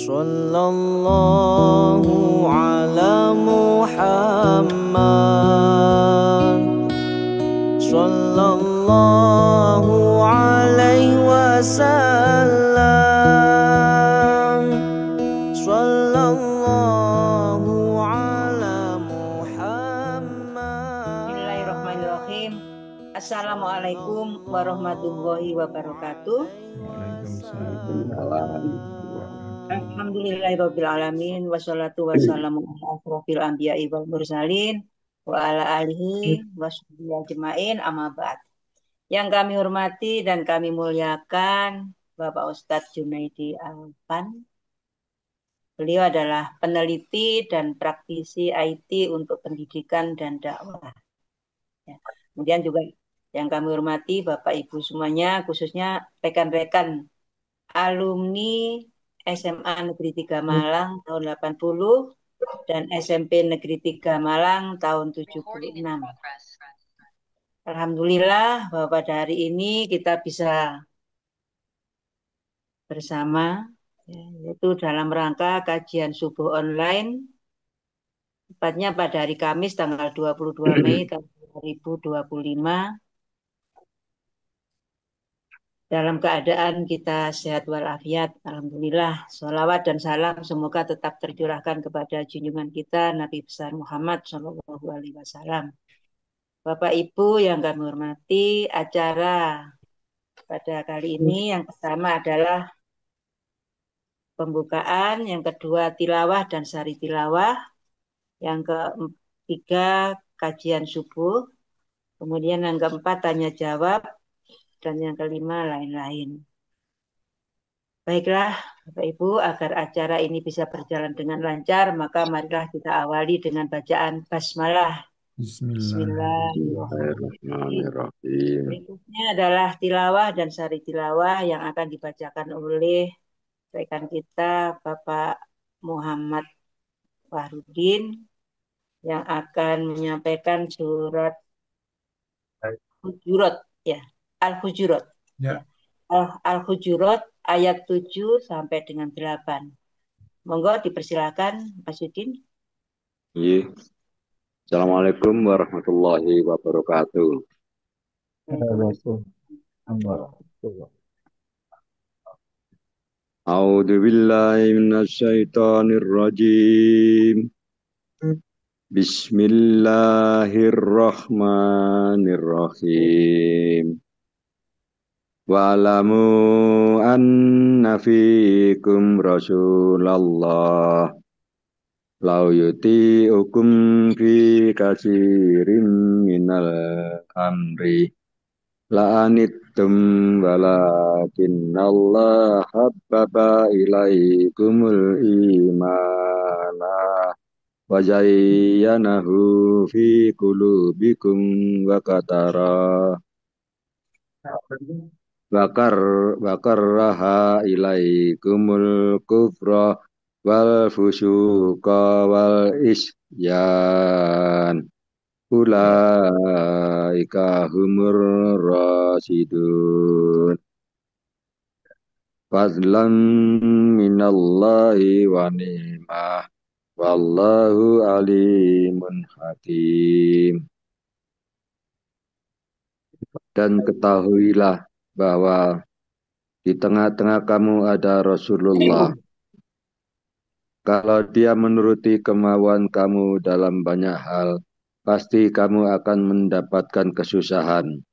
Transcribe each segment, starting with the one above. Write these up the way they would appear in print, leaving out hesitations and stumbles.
Sallallahu ala Muhammad, Sallallahu alaihi wasallam, Sallallahu ala Muhammad. Bismillahirrahmanirrahim. Assalamualaikum warahmatullahi wabarakatuh. Alhamdulillahirabbil alamin wassalatu wassalamu ala asrofil anbiya'i wal mursalin wa ala alihi washabihi ajmain amma ba'd. Yang kami hormati dan kami muliakan Bapak Ustadz Junaidi Alpan. Beliau adalah peneliti dan praktisi IT untuk pendidikan dan dakwah. Ya. Kemudian juga yang kami hormati Bapak Ibu semuanya, khususnya rekan-rekan alumni SMA Negeri 3 Malang tahun 80 dan SMP Negeri 3 Malang tahun 76. Alhamdulillah bahwa pada hari ini kita bisa bersama, yaitu dalam rangka kajian subuh online, tepatnya pada hari Kamis tanggal 22 Mei tahun 2025. Dalam keadaan kita sehat walafiat, alhamdulillah. Sholawat dan salam semoga tetap tercurahkan kepada junjungan kita Nabi besar Muhammad Shallallahu Alaihi Wasallam. Bapak Ibu yang kami hormati, acara pada kali ini yang pertama adalah pembukaan, yang kedua tilawah dan sari tilawah, yang ketiga kajian subuh, kemudian yang keempat tanya jawab, dan yang kelima lain-lain. Baiklah, Bapak Ibu, agar acara ini bisa berjalan dengan lancar, maka marilah kita awali dengan bacaan basmalah. Bismillahirrahmanirrahim. Berikutnya adalah tilawah dan sari tilawah yang akan dibacakan oleh rekan kita, Bapak Muhammad Fahrudin, yang akan menyampaikan surat Hujurat, ya, Al-Hujurat. Ya. Al-Hujurat ayat 7 sampai dengan 8. Monggo dipersilakan Mas Yudin. Iya. Assalamualaikum warahmatullahi wabarakatuh. A'udzu billahi minasyaitonir rajim. Bismillahirrahmanirrahim. Wa'lamu anna fiikum Rasulullah lau yuti'ukum fi katsirin minal amri la'anittum walakinnallaha habbaba ilaikumul imana wa zayyanahu fi qulubikum wa karaha ilaikumul kufra wal fusuqa wal isyan ulaika humur rasyidun fadlan minallahi wa ni'mah wallahu alimun hakim. Dan ketahuilah bahwa di tengah-tengah kamu ada Rasulullah. Kalau dia menuruti kemauan kamu dalam banyak hal, pasti kamu akan mendapatkan kesusahan.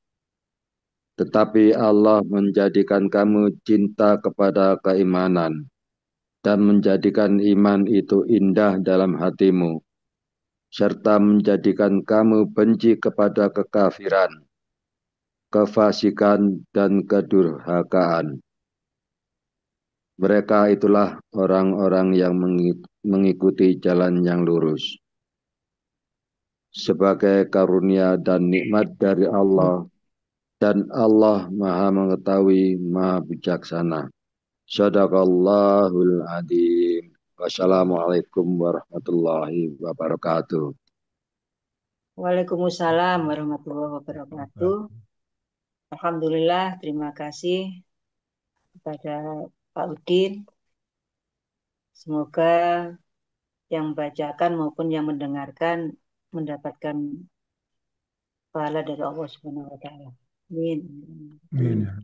Tetapi Allah menjadikan kamu cinta kepada keimanan dan menjadikan iman itu indah dalam hatimu, serta menjadikan kamu benci kepada kekafiran, kefasikan, dan kedurhakaan. Mereka itulah orang-orang yang mengikuti jalan yang lurus. Sebagai karunia dan nikmat dari Allah, dan Allah Maha Mengetahui, Maha Bijaksana. Shadaqallahul Adzim. Wassalamualaikum warahmatullahi wabarakatuh. Waalaikumsalam warahmatullahi wabarakatuh. Alhamdulillah, terima kasih kepada Pak Udin Semoga yang membacakan maupun yang mendengarkan mendapatkan pahala dari Allah Subhanahu wa taala. Amin. Amin ya.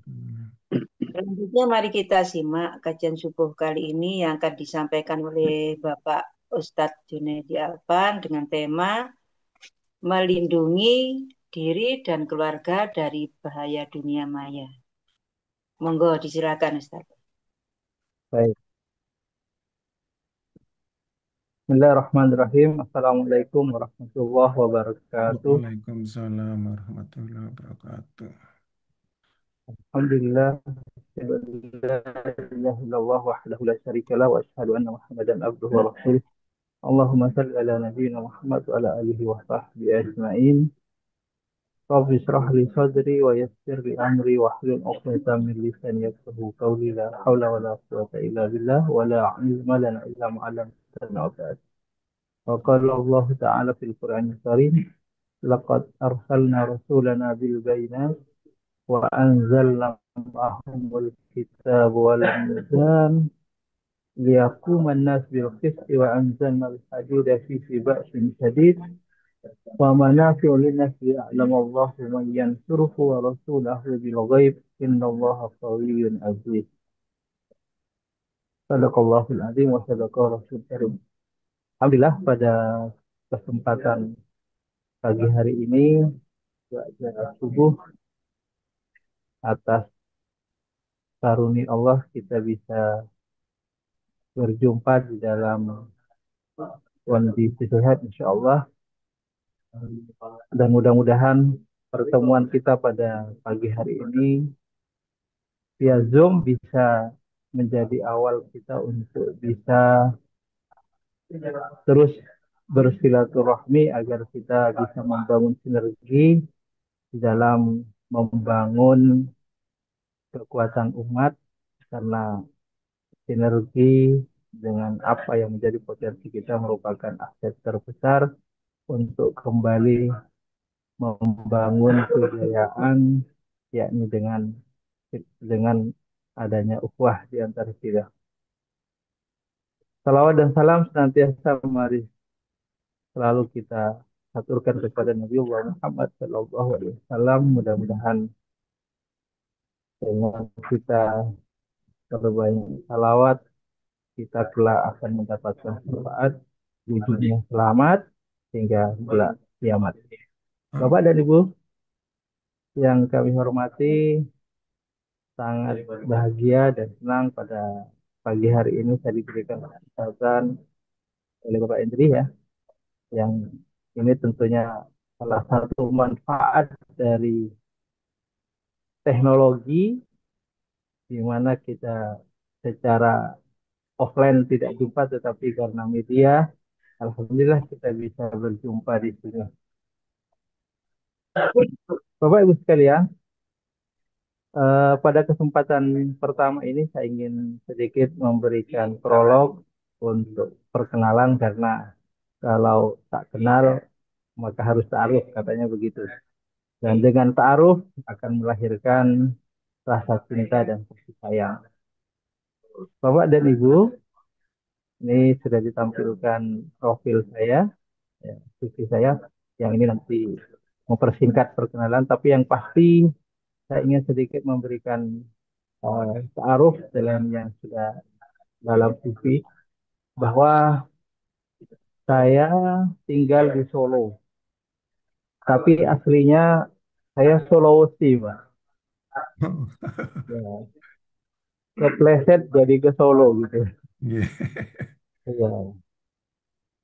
Selanjutnya mari kita simak kajian subuh kali ini yang akan disampaikan oleh Bapak Ustadz Junaidi Alpan dengan tema melindungi diri dan keluarga dari bahaya dunia maya. Monggo disilakan Ustadz. Baik. Bismillahirrahmanirrahim. Assalamualaikum warahmatullahi wabarakatuh. Waalaikumsalam warahmatullahi wabarakatuh. Alhamdulillah. La ilaha illallah wahdahu la syarika lah wa asyhadu anna Muhammadan abduhu wa rasuluh. Allahumma salli ala nabiyyina Muhammad wa ala alihi wa sahbihi ajma'in. Rabbi israh li sadri wa yassir li amri wa hlul 'uqdatam min lisani yafqahu qawli. La haula wa la quwwata illa billah wa la ilma lana illa ma 'allamtana. Wa qala Allah ta'ala fil Qur'anil Karim, laqad arsalna rasulana bil bayinat wa anzalna ma'ahumul kitab wal mizan liyaquman nas bil qisti wa anzalna al hadida fihi ba'sun shadid wa manafi'u linnas liya'lam Allahu man yansuruhu wa rasulahu bil ghaib innallaha qawiyyun aziz. Sadaqallahul azim wa sadaqa rasul karim. Alhamdulillah pada kesempatan pagi hari ini subuh atas karunia Allah kita bisa berjumpa di dalam kondisi sehat insya Allah, dan mudah-mudahan pertemuan kita pada pagi hari ini via Zoom bisa menjadi awal kita untuk bisa terus bersilaturahmi agar kita bisa membangun sinergi di dalam membangun kekuatan umat, karena sinergi dengan apa yang menjadi potensi kita merupakan aset terbesar untuk kembali membangun kejayaan, yakni dengan adanya ukhuwah di antara kita. Salawat dan salam senantiasa mari selalu kita aturkan kepada Nabi Muhammad SAW. Mudah-mudahan dengan kita berbanyak salawat, kita kelak akan mendapatkan manfaat di dunia selamat hingga kelak kiamat. Bapak dan Ibu yang kami hormati, sangat bahagia dan senang pada pagi hari ini saya diberikan kesempatan oleh Bapak Indri ya, yang ini tentunya salah satu manfaat dari teknologi di mana kita secara offline tidak jumpa, tetapi karena media, alhamdulillah kita bisa berjumpa di sini. Bapak Ibu sekalian, pada kesempatan pertama ini saya ingin sedikit memberikan prolog untuk perkenalan, karena kalau tak kenal maka harus ta'aruf, katanya begitu. Dan dengan ta'aruf akan melahirkan rasa cinta dan kasih sayang. Bapak dan Ibu, ini sudah ditampilkan profil saya, ya, CV saya, yang ini nanti mempersingkat perkenalan, tapi yang pasti saya ingin sedikit memberikan ta'aruf dalam yang sudah dalam CV, bahwa saya tinggal di Solo, tapi aslinya saya Sulawesi, Pak. Ya, kepleset jadi ke Solo gitu. Yeah. Ya.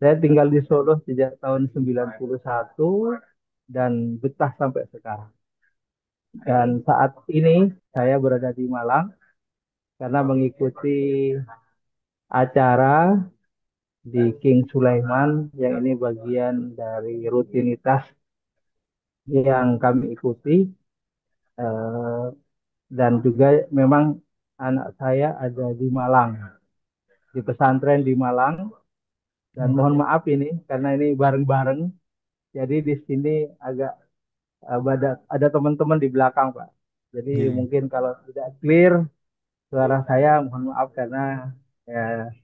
Saya tinggal di Solo sejak tahun 91 dan betah sampai sekarang. Dan saat ini saya berada di Malang karena mengikuti acara di King Sulaiman, yang ini bagian dari rutinitas yang kami ikuti. Eh, dan juga memang anak saya ada di Malang, di pesantren di Malang. Dan mohon maaf ini karena ini bareng-bareng, jadi di sini agak ada teman-teman di belakang, Pak. Jadi Yeah. mungkin kalau tidak clear suara saya, mohon maaf karena ya,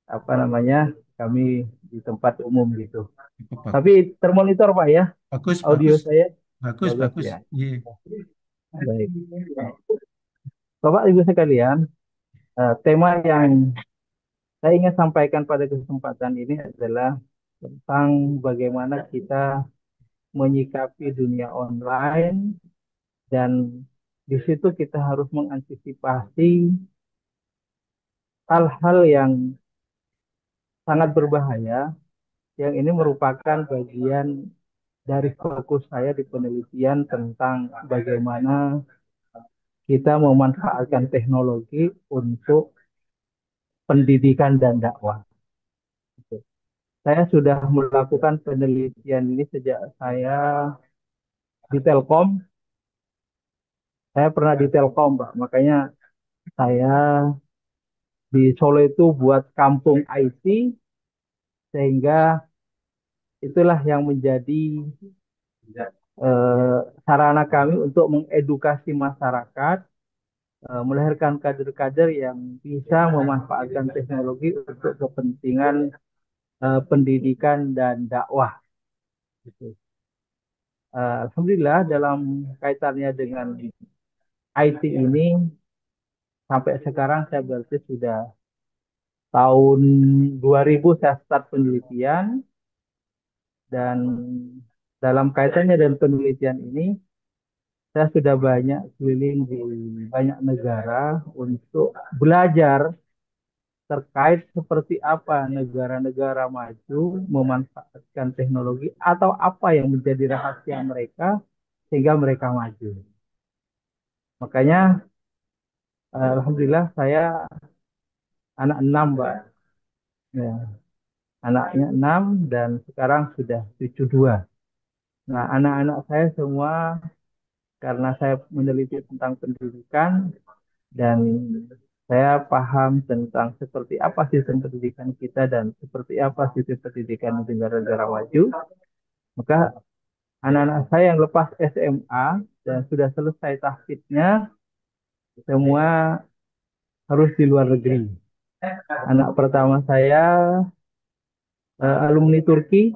apa namanya kami di tempat umum gitu. Cukup Tapi bagus. termonitor Pak ya, Bagus, audio bagus. saya Bagus, bagus bagus. ya. Iya. Baik. Bapak Ibu sekalian, tema yang saya ingin sampaikan pada kesempatan ini adalah tentang bagaimana kita menyikapi dunia online dan di situ kita harus mengantisipasi hal-hal yang sangat berbahaya yang ini merupakan bagian dari fokus saya di penelitian tentang bagaimana kita memanfaatkan teknologi untuk pendidikan dan dakwah. Saya sudah melakukan penelitian ini sejak saya di Telkom. Saya pernah di Telkom, Pak. Makanya saya di Solo itu buat kampung IT, sehingga itulah yang menjadi sarana kami untuk mengedukasi masyarakat, melahirkan kader-kader yang bisa memanfaatkan teknologi untuk kepentingan pendidikan dan dakwah. Gitu. Alhamdulillah dalam kaitannya dengan IT ini sampai sekarang saya berarti sudah tahun 2000 saya start penelitian dan dalam kaitannya dengan penelitian ini saya sudah banyak keliling di banyak negara untuk belajar terkait seperti apa negara-negara maju memanfaatkan teknologi atau apa yang menjadi rahasia mereka sehingga mereka maju. Makanya alhamdulillah saya anak enam, Mbak. Ya, anaknya enam dan sekarang sudah cucu dua. Nah, anak-anak saya semua karena saya meneliti tentang pendidikan dan saya paham tentang seperti apa sistem pendidikan kita dan seperti apa sistem pendidikan di negara-negara maju, maka anak-anak saya yang lepas SMA dan sudah selesai tahfidnya semua harus di luar negeri. Anak pertama saya alumni Turki,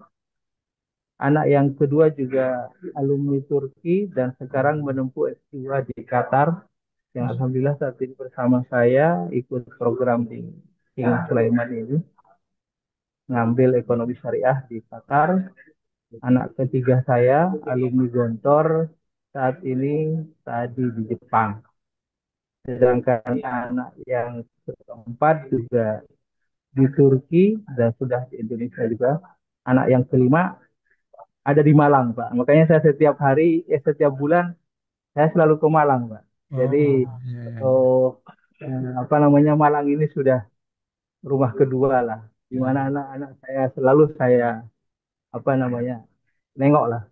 anak yang kedua juga alumni Turki dan sekarang menempuh S2 di Qatar. Yang alhamdulillah saat ini bersama saya ikut program di King Sulaiman ini, ngambil ekonomi syariah di Qatar. Anak ketiga saya alumni Gontor saat ini tadi di Jepang. Sedangkan anak yang keempat juga di Turki dan sudah di Indonesia juga. Anak yang kelima ada di Malang, Pak. Makanya saya setiap hari, setiap bulan saya selalu ke Malang, Pak. Jadi Oh, iya, iya, iya. apa namanya Malang ini sudah rumah kedua lah, di Iya, mana anak-anak saya selalu saya apa namanya nengok lah.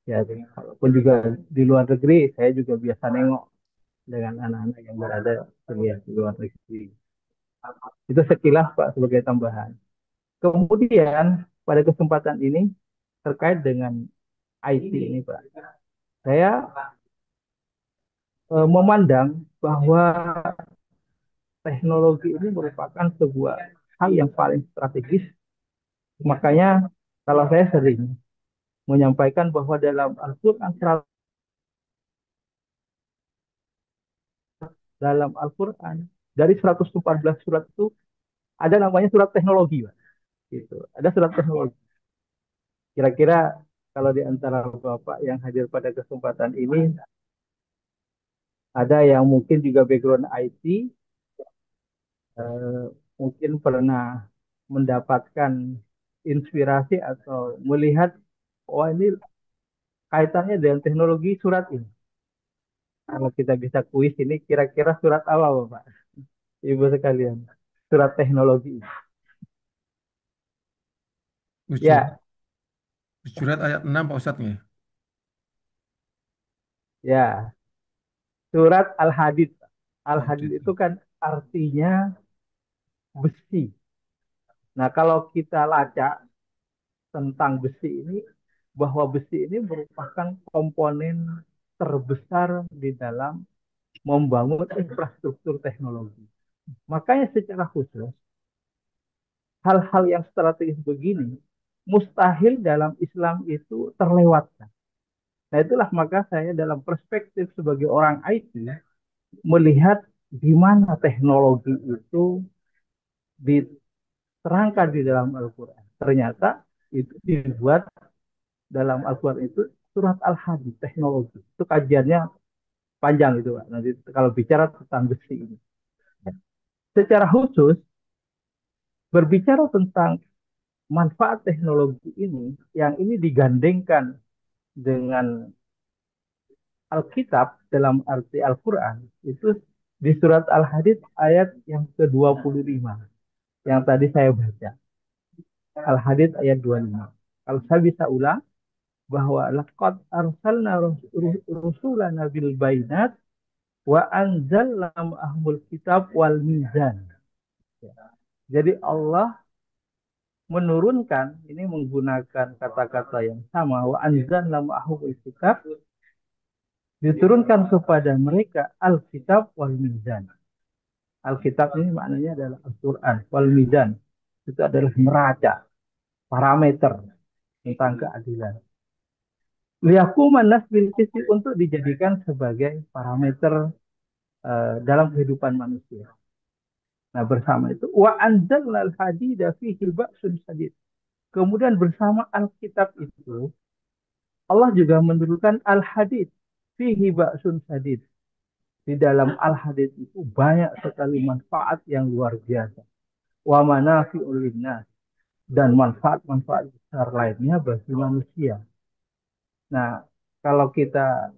Ya, walaupun juga di luar negeri, saya juga biasa nengok dengan anak-anak yang berada di luar negeri. Itu sekilas Pak sebagai tambahan. Kemudian pada kesempatan ini terkait dengan IT ini Pak, saya memandang bahwa teknologi ini merupakan sebuah hal yang paling strategis. Makanya kalau saya sering menyampaikan bahwa dalam Al-Quran dari 114 surat itu ada namanya surat teknologi, Pak. Gitu. Ada surat teknologi. Kira-kira kalau di antara Bapak yang hadir pada kesempatan ini ada yang mungkin juga background IT, eh, mungkin pernah mendapatkan inspirasi atau melihat oh ini kaitannya dengan teknologi surat ini. Kalau kita bisa kuis ini kira-kira surat apa, Bapak? Ibu sekalian. Surat teknologi. Surat, Ya, surat ayat 6 Pak Ustadz nih. ya. Surat Al-Hadid. Al-Hadid Hadid. itu kan artinya besi. Nah, kalau kita lacak tentang besi ini, bahwa besi ini merupakan komponen terbesar di dalam membangun infrastruktur teknologi. Makanya secara khusus, hal-hal yang strategis begini mustahil dalam Islam itu terlewatkan. Nah itulah maka saya dalam perspektif sebagai orang IT melihat di mana teknologi itu diterangkan di dalam Al-Quran. Ternyata itu dibuat dalam Al-Quran itu surat Al-Hadid, teknologi. Itu kajiannya panjang itu, Pak. Nanti kalau bicara tentang besi ini. Secara khusus, berbicara tentang manfaat teknologi ini, yang ini digandengkan dengan Alkitab dalam arti Al-Quran, itu di surat Al-Hadid ayat yang ke-25, yang tadi saya baca. Al-Hadid ayat 25. Kalau saya bisa ulang, bahwa laqad arsalna rusulana bil bainat wa anzalna ma'ahumul kitab wal mizan. Jadi Allah menurunkan, ini menggunakan kata-kata yang sama, wa anzalna ma'ahumul kitab, diturunkan kepada mereka Alkitab wal mizan. Alkitab ini maknanya adalah Al-Quran, wal mizan itu adalah neraca, parameter tentang keadilan. Liyakuman nas bil qisti, untuk dijadikan sebagai parameter dalam kehidupan manusia. Nah bersama itu wa anzalnal hadida fihi ba'sun sadid. Kemudian bersama Alkitab itu Allah juga menurunkan al-hadid fihi ba'sun sadid. Di dalam al-hadid itu banyak sekali manfaat yang luar biasa. Wa manafi'ul linnas, dan manfaat-manfaat besar lainnya bagi manusia. Nah, kalau kita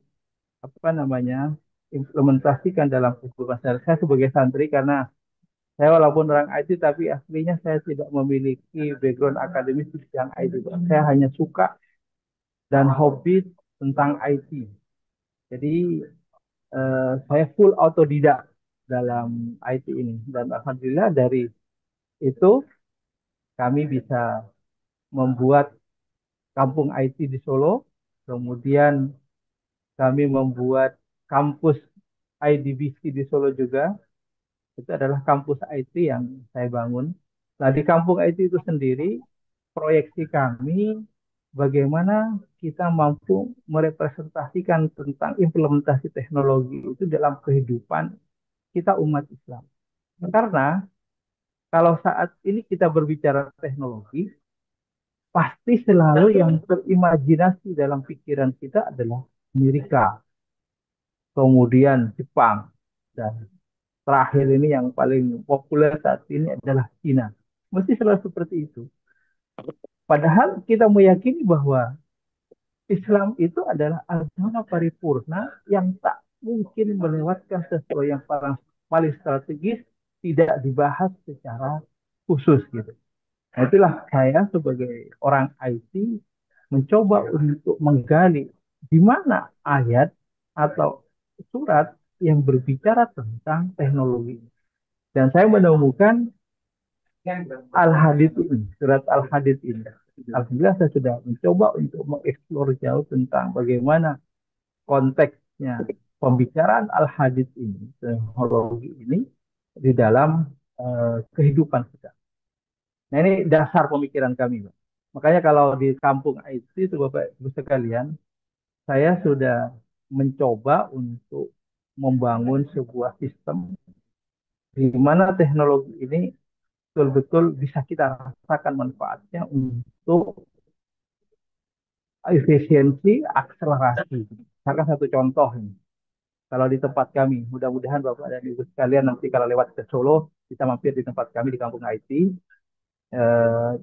implementasikan dalam kehidupan saya sebagai santri, karena saya walaupun orang IT tapi aslinya saya tidak memiliki background akademis di bidang IT. Saya hanya suka dan hobi tentang IT. Jadi saya full autodidak dalam IT ini, dan alhamdulillah dari itu kami bisa membuat kampung IT di Solo, kemudian kami membuat kampus IDBC di Solo juga. Itu adalah kampus IT yang saya bangun. Nah, di kampung IT itu sendiri, proyeksi kami bagaimana kita mampu merepresentasikan tentang implementasi teknologi itu dalam kehidupan kita umat Islam. Karena kalau saat ini kita berbicara teknologi, pasti selalu yang terimajinasi dalam pikiran kita adalah Amerika, kemudian Jepang, dan terakhir ini yang paling populer saat ini adalah Cina. Mesti selalu seperti itu. Padahal kita meyakini bahwa Islam itu adalah agama paripurna yang tak mungkin melewatkan sesuatu yang paling strategis, tidak dibahas secara khusus gitu. Nah, itulah saya sebagai orang IT mencoba untuk menggali di mana ayat atau surat yang berbicara tentang teknologi. Dan saya menemukan Al-Hadid ini, surat Al-Hadid ini. Alhamdulillah saya sudah mencoba untuk mengeksplor jauh tentang bagaimana konteksnya pembicaraan Al-Hadid ini, teknologi ini di dalam kehidupan kita. Nah ini dasar pemikiran kami, Pak. Makanya kalau di kampung IT itu Bapak Ibu sekalian, saya sudah mencoba untuk membangun sebuah sistem di mana teknologi ini betul-betul bisa kita rasakan manfaatnya untuk efisiensi, akselerasi. Misalkan satu contoh ini. Kalau di tempat kami, mudah-mudahan Bapak dan Ibu sekalian nanti kalau lewat ke Solo bisa mampir di tempat kami di kampung IT.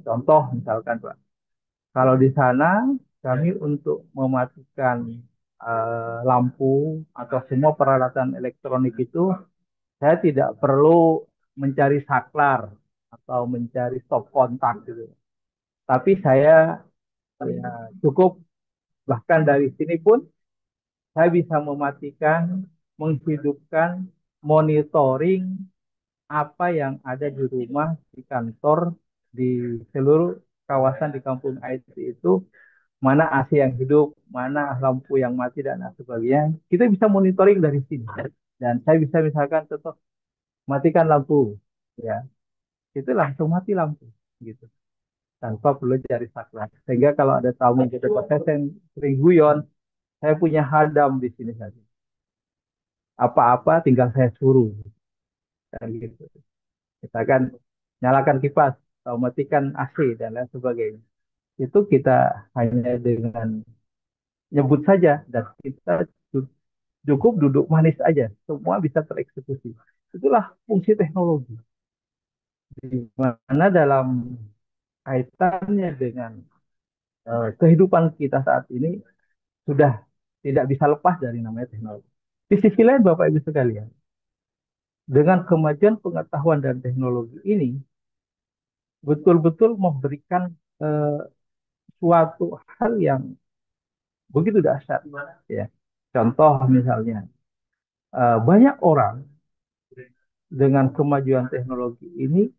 Contoh misalkan Pak, kalau di sana kami untuk mematikan lampu atau semua peralatan elektronik itu, saya tidak perlu mencari saklar atau mencari stop kontak gitu. Tapi saya cukup, bahkan dari sini pun saya bisa mematikan, menghidupkan, monitoring apa yang ada di rumah, di kantor, di seluruh kawasan di kampung IT itu, mana AC yang hidup, mana lampu yang mati, dan sebagainya. Kita bisa monitoring dari sini. Dan saya bisa misalkan contoh, matikan lampu. Ya, itu langsung mati lampu. gitu, tanpa perlu cari saklar. Sehingga kalau ada tamu di depan saya yang sering guyon, saya punya hadam di sini saja. Apa-apa tinggal saya suruh, kan gitu. Misalkan nyalakan kipas, atau matikan AC dan lain sebagainya. Itu kita hanya dengan nyebut saja dan kita cukup duduk manis aja, semua bisa tereksekusi. Itulah fungsi teknologi. Di mana dalam kaitannya dengan kehidupan kita saat ini sudah tidak bisa lepas dari namanya teknologi. Di sisi lain Bapak Ibu sekalian, dengan kemajuan pengetahuan dan teknologi ini betul-betul memberikan eh, suatu hal yang begitu dahsyat, ya. Contoh misalnya, banyak orang dengan kemajuan teknologi ini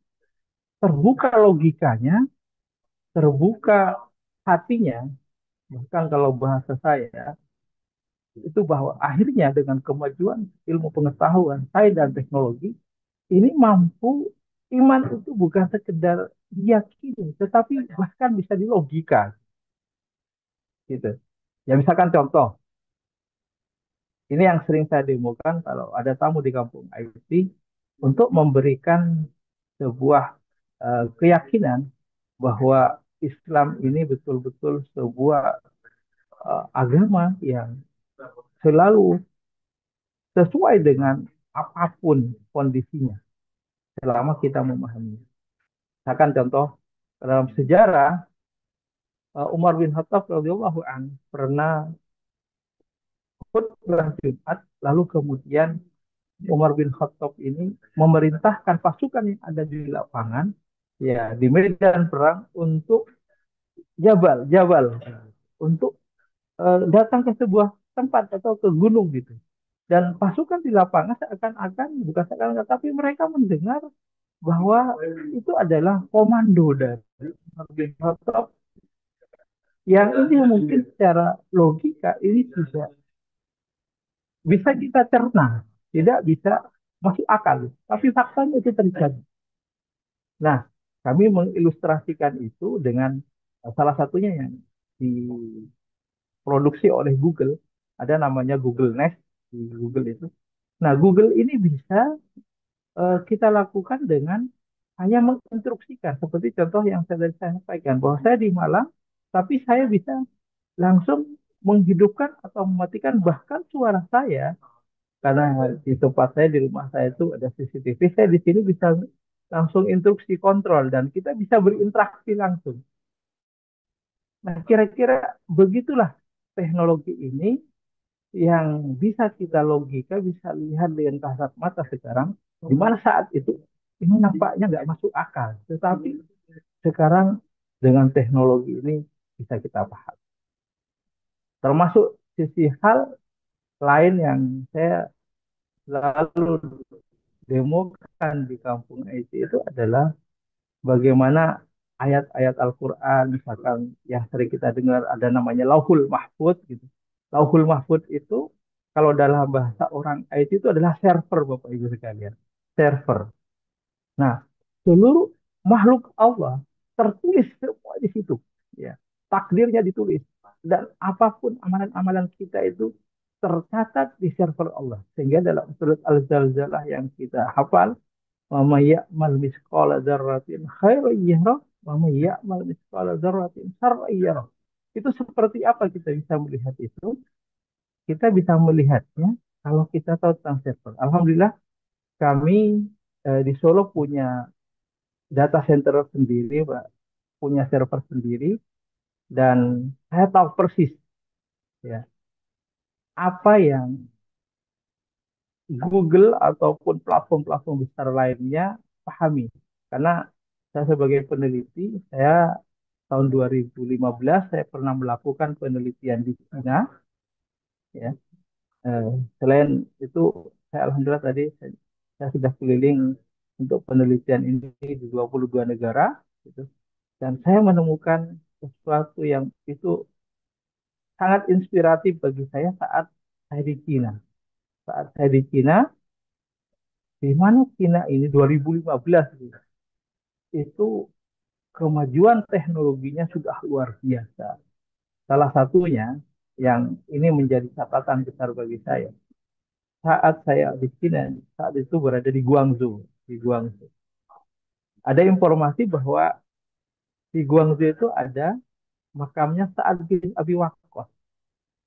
terbuka logikanya, terbuka hatinya, bahkan kalau bahasa saya itu bahwa akhirnya dengan kemajuan ilmu pengetahuan, sains dan teknologi ini mampu, iman itu bukan sekedar diyakini, tetapi bahkan bisa dilogika, gitu. Ya misalkan contoh, ini yang sering saya demokan kalau ada tamu di kampung IT untuk memberikan sebuah keyakinan bahwa Islam ini betul-betul sebuah agama yang selalu sesuai dengan apapun kondisinya selama kita memahami. Misalkan contoh dalam sejarah, Umar bin Khattab radhiyallahu an pernah khutbah Jumat, lalu kemudian Umar bin Khattab ini memerintahkan pasukan yang ada di lapangan, ya di medan perang untuk Jabal untuk datang ke sebuah tempat atau ke gunung gitu. Dan pasukan di lapangan seakan-akan, bukan seakan-akan, tapi mereka mendengar bahwa itu adalah komando dari Umar bin Khattab, yang ini mungkin secara logika ini tidak bisa kita cerna, tidak bisa masuk akal, tapi faktanya itu terjadi. Nah, kami mengilustrasikan itu dengan salah satunya yang diproduksi oleh Google, ada namanya Google Nest di Google itu. Nah, Google ini bisa kita lakukan dengan hanya menginstruksikan, seperti contoh yang saya sampaikan, bahwa saya di Malang, tapi saya bisa langsung menghidupkan atau mematikan bahkan suara saya, karena di tempat saya, di rumah saya itu ada CCTV, saya di sini bisa langsung instruksi kontrol dan kita bisa berinteraksi langsung. Nah, kira-kira begitulah teknologi ini yang bisa kita logika, bisa lihat dengan kasat mata sekarang, di mana saat itu ini nampaknya nggak masuk akal, tetapi sekarang dengan teknologi ini bisa kita paham. Termasuk sisi hal lain yang saya lalu demokan di kampung IT itu adalah bagaimana ayat-ayat Al-Quran, misalkan yang sering kita dengar ada namanya Lauhul Mahfud gitu. Lauhul Mahfud itu kalau dalam bahasa orang IT itu adalah server, Bapak Ibu sekalian. Server. Nah, seluruh makhluk Allah tertulis semua di situ. Ya, takdirnya ditulis. Dan apapun amalan-amalan kita itu tercatat di server Allah. Sehingga dalam surat Al-Zalzalah yang kita hafal, wa may ya'mal mithqala dzarratin khairan yarah wa may ya'mal mithqala dzarratin syarran yarah. Itu seperti apa kita bisa melihat itu? Kita bisa melihatnya kalau kita tahu tentang server. Alhamdulillah kami di Solo punya data center sendiri, Pak, punya server sendiri, dan saya tahu persis ya apa yang Google ataupun platform-platform besar lainnya pahami. Karena saya sebagai peneliti, saya tahun 2015 saya pernah melakukan penelitian di China, ya. Eh, Selain itu, saya alhamdulillah tadi saya sudah keliling untuk penelitian ini di 22 negara, gitu. Dan saya menemukan sesuatu yang itu sangat inspiratif bagi saya saat saya di Cina. Saat saya di Cina, di mana Cina ini 2015 gitu, itu kemajuan teknologinya sudah luar biasa. Salah satunya yang ini menjadi catatan besar bagi saya. Saat saya di China, saat itu berada di Guangzhou, ada informasi bahwa di Guangzhou itu ada makamnya Sa'ad bin Abi Waqqas.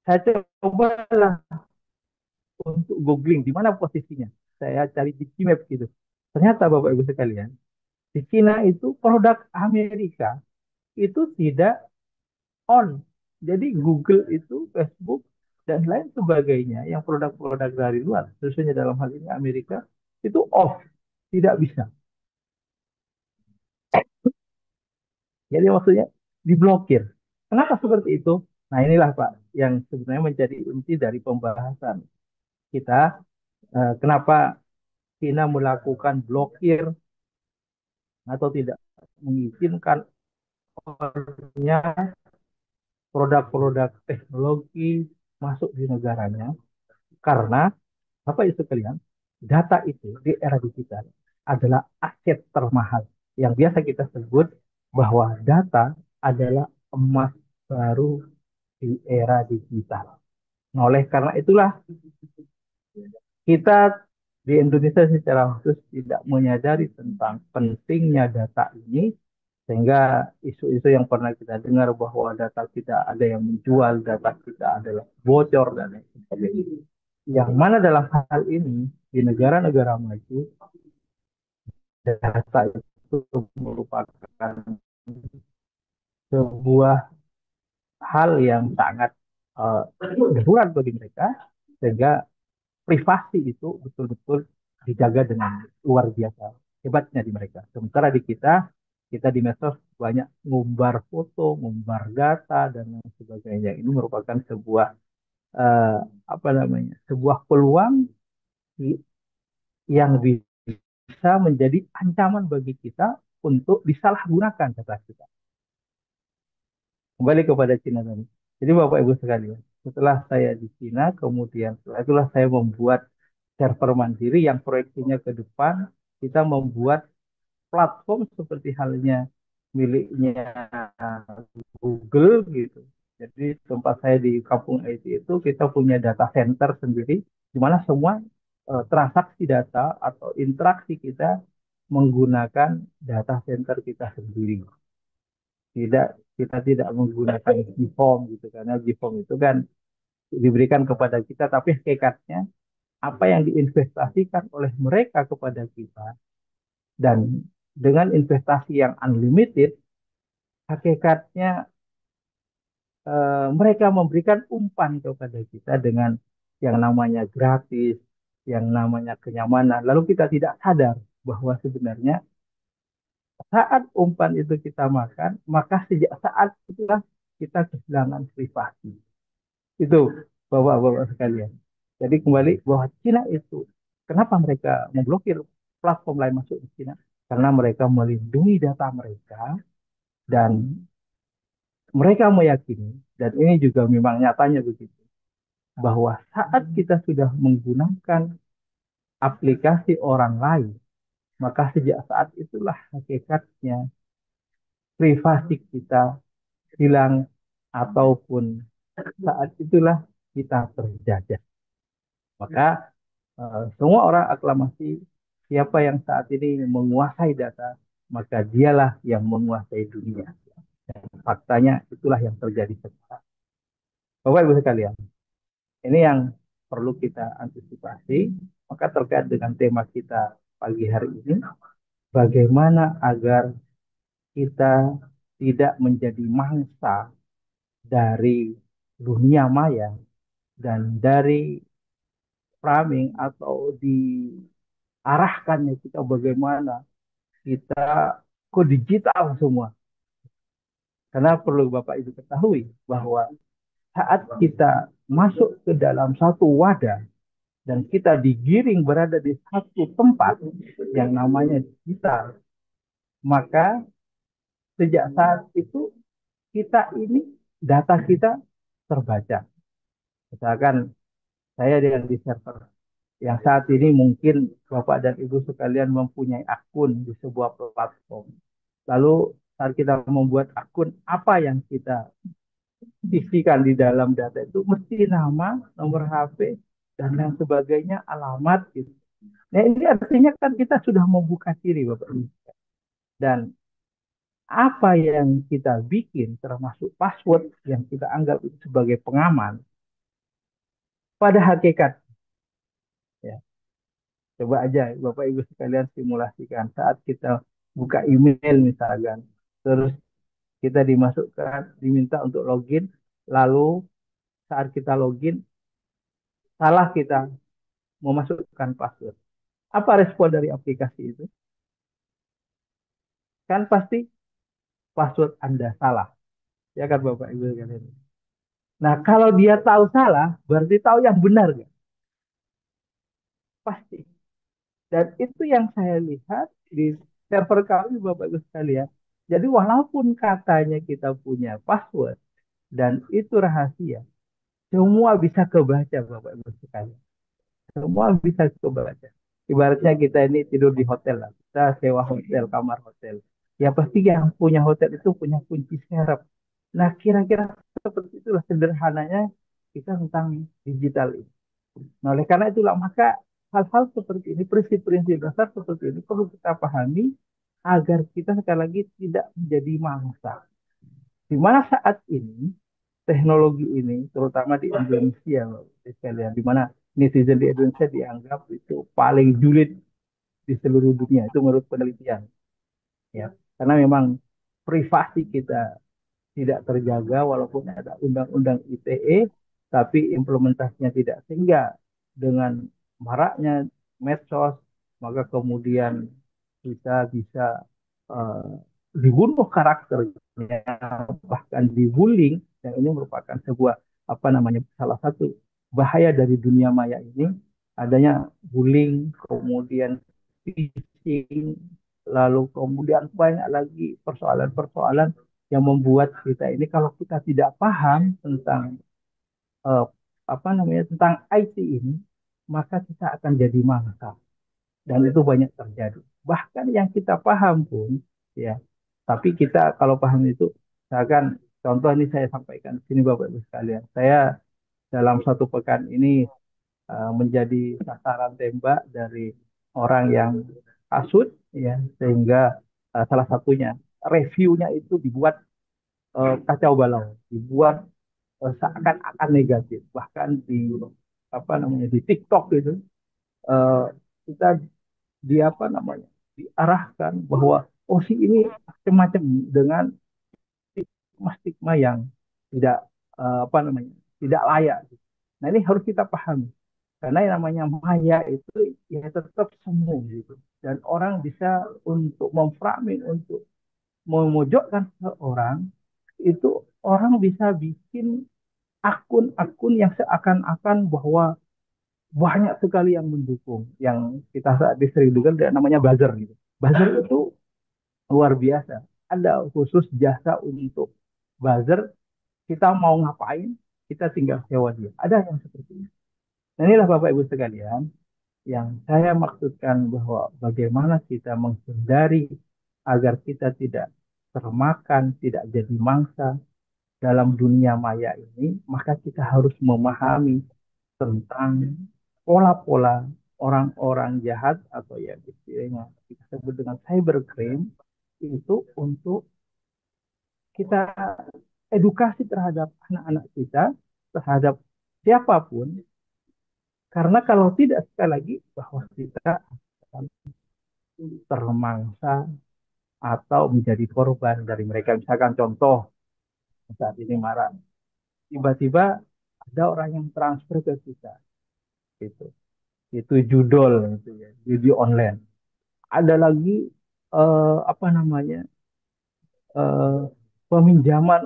Saya cobalah untuk googling di mana posisinya. Saya cari di Gmap gitu. Ternyata Bapak Ibu sekalian, di Cina itu produk Amerika itu tidak on. Jadi Google itu, Facebook, dan lain sebagainya yang produk-produk dari luar, khususnya dalam hal ini Amerika, itu off. Tidak bisa. Jadi maksudnya diblokir. Kenapa seperti itu? Nah inilah Pak yang sebenarnya menjadi inti dari pembahasan kita. Kenapa China melakukan blokir atau tidak mengizinkan produk-produk teknologi masuk di negaranya? Karena apa itu sekalian? Data itu di era digital adalah aset termahal yang biasa kita sebut bahwa data adalah emas baru di era digital. Nah, oleh karena itulah kita di Indonesia secara khusus tidak menyadari tentang pentingnya data ini, sehingga isu-isu yang pernah kita dengar bahwa data kita ada yang menjual, data kita adalah bocor dan lain sebagainya. Yang mana dalam hal ini di negara-negara maju data itu merupakan sebuah hal yang sangat darurat bagi mereka, sehingga privasi itu betul-betul dijaga dengan luar biasa hebatnya di mereka. Sementara di kita di medsos banyak ngumbar foto, ngumbar data dan lain sebagainya. Ini merupakan sebuah eh, apa namanya, sebuah peluang yang bisa menjadi ancaman bagi kita untuk disalahgunakan data kita. Kembali kepada Cina tadi. Jadi Bapak Ibu sekalian, setelah saya di Cina, kemudian setelah itulah saya membuat server mandiri yang proyeksinya ke depan, kita membuat platform seperti halnya miliknya Google gitu. Jadi tempat saya di Kampung IT itu kita punya data center sendiri, di mana semua transaksi data atau interaksi kita menggunakan data center kita sendiri. Kita tidak menggunakan GPON gitu, karena GPON itu kan diberikan kepada kita, tapi hakikatnya apa yang diinvestasikan oleh mereka kepada kita dan dengan investasi yang unlimited, hakikatnya mereka memberikan umpan kepada kita dengan yang namanya gratis, yang namanya kenyamanan. Lalu kita tidak sadar bahwa sebenarnya saat umpan itu kita makan, maka sejak saat itulah kita kehilangan privasi. Itu Bapak-bapak sekalian. Jadi kembali bahwa Cina itu, kenapa mereka memblokir platform lain masuk di Cina? Karena mereka melindungi data mereka dan mereka meyakini, dan ini juga memang nyatanya begitu, bahwa saat kita sudah menggunakan aplikasi orang lain, maka sejak saat itulah hakikatnya privasi kita hilang, ataupun saat itulah kita terjajah. Maka semua orang aklamasi siapa yang saat ini menguasai data, maka dialah yang menguasai dunia. Dan faktanya itulah yang terjadi sekarang. Bapak Ibu sekalian, ini yang perlu kita antisipasi. Maka terkait dengan tema kita pagi hari ini, bagaimana agar kita tidak menjadi mangsa dari dunia maya dan dari framing atau diarahkannya kita bagaimana kita ke digital semua. Karena perlu Bapak Ibu ketahui bahwa saat kita masuk ke dalam satu wadah dan kita digiring berada di satu tempat yang namanya digital, maka sejak saat itu kita ini data kita terbaca. Misalkan saya di server yang saat ini mungkin Bapak dan Ibu sekalian mempunyai akun di sebuah platform. Lalu saat kita membuat akun, apa yang kita isikan di dalam data itu mesti nama, nomor HP, dan lain sebagainya, alamat gitu. Nah ini artinya kan kita sudah membuka diri Bapak Ibu. Dan apa yang kita bikin termasuk password yang kita anggap itu sebagai pengaman, pada hakikat ya, coba aja Bapak Ibu sekalian simulasikan saat kita buka email misalkan, terus kita diminta untuk login, lalu saat kita login salah kita memasukkan password. Apa respon dari aplikasi itu? Kan pasti password Anda salah. Ya kan Bapak Ibu sekalian. Nah, kalau dia tahu salah, berarti tahu yang benar kan? Pasti. Dan itu yang saya lihat di server kami Bapak Ibu sekalian. Jadi walaupun katanya kita punya password dan itu rahasia, semua bisa kebaca Bapak Ibu sekalian. Semua bisa kebaca. Ibaratnya kita ini tidur di hotel lah. Kita sewa hotel, kamar hotel. Ya pasti yang punya hotel itu punya kunci serep. Nah kira-kira seperti itulah sederhananya kita tentang digital ini. Nah oleh karena itulah maka hal-hal seperti ini, prinsip-prinsip dasar seperti ini perlu kita pahami agar kita sekali lagi tidak menjadi mangsa. Di mana saat ini teknologi ini, terutama di Indonesia, sekalian, di mana netizen di Indonesia dianggap itu paling julid di seluruh dunia, itu menurut penelitian, ya, karena memang privasi kita tidak terjaga walaupun ada undang-undang ITE, tapi implementasinya tidak, sehingga dengan maraknya medsos, maka kemudian kita bisa uh, dibunuh karakternya, bahkan dibullying, dan ini merupakan sebuah apa namanya salah satu bahaya dari dunia maya ini, adanya bullying, kemudian phishing, lalu kemudian banyak lagi persoalan-persoalan yang membuat kita ini kalau kita tidak paham tentang uh, apa namanya tentang IT ini, maka kita akan jadi mangsa dan itu banyak terjadi. Bahkan yang kita paham pun, ya, tapi kita kalau paham itu, misalkan contoh ini saya sampaikan di sini Bapak Ibu sekalian, saya dalam satu pekan ini menjadi sasaran tembak dari orang yang hasut, ya, sehingga salah satunya reviewnya itu dibuat kacau balau, dibuat seakan-akan negatif, bahkan di apa namanya di TikTok itu uh, kita di apa namanya diarahkan bahwa oh si ini macam-macam dengan stigma yang tidak apa namanya tidak layak. Nah ini harus kita pahami karena yang namanya maya itu ya tetap semu gitu dan orang bisa untuk memframing untuk memojokkan seorang itu orang bisa bikin akun-akun yang seakan-akan bahwa banyak sekali yang mendukung yang kita saat sering dengar namanya buzzer gitu. Buzzer itu luar biasa. Ada khusus jasa untuk buzzer. Kita mau ngapain, kita tinggal sewa dia. Ada yang seperti ini. Nah inilah Bapak Ibu sekalian yang saya maksudkan bahwa bagaimana kita menghindari agar kita tidak termakan, tidak jadi mangsa dalam dunia maya ini, maka kita harus memahami tentang pola-pola orang-orang jahat atau ya istilahnya kita sebut dengan cybercrime itu untuk kita edukasi terhadap anak-anak kita, terhadap siapapun, karena kalau tidak sekali lagi bahwa kita akan termangsa atau menjadi korban dari mereka. Misalkan contoh saat ini marah, tiba-tiba ada orang yang transfer ke kita, gitu. Itu judol, gitu ya, judi online. Ada lagi apa namanya eh, peminjaman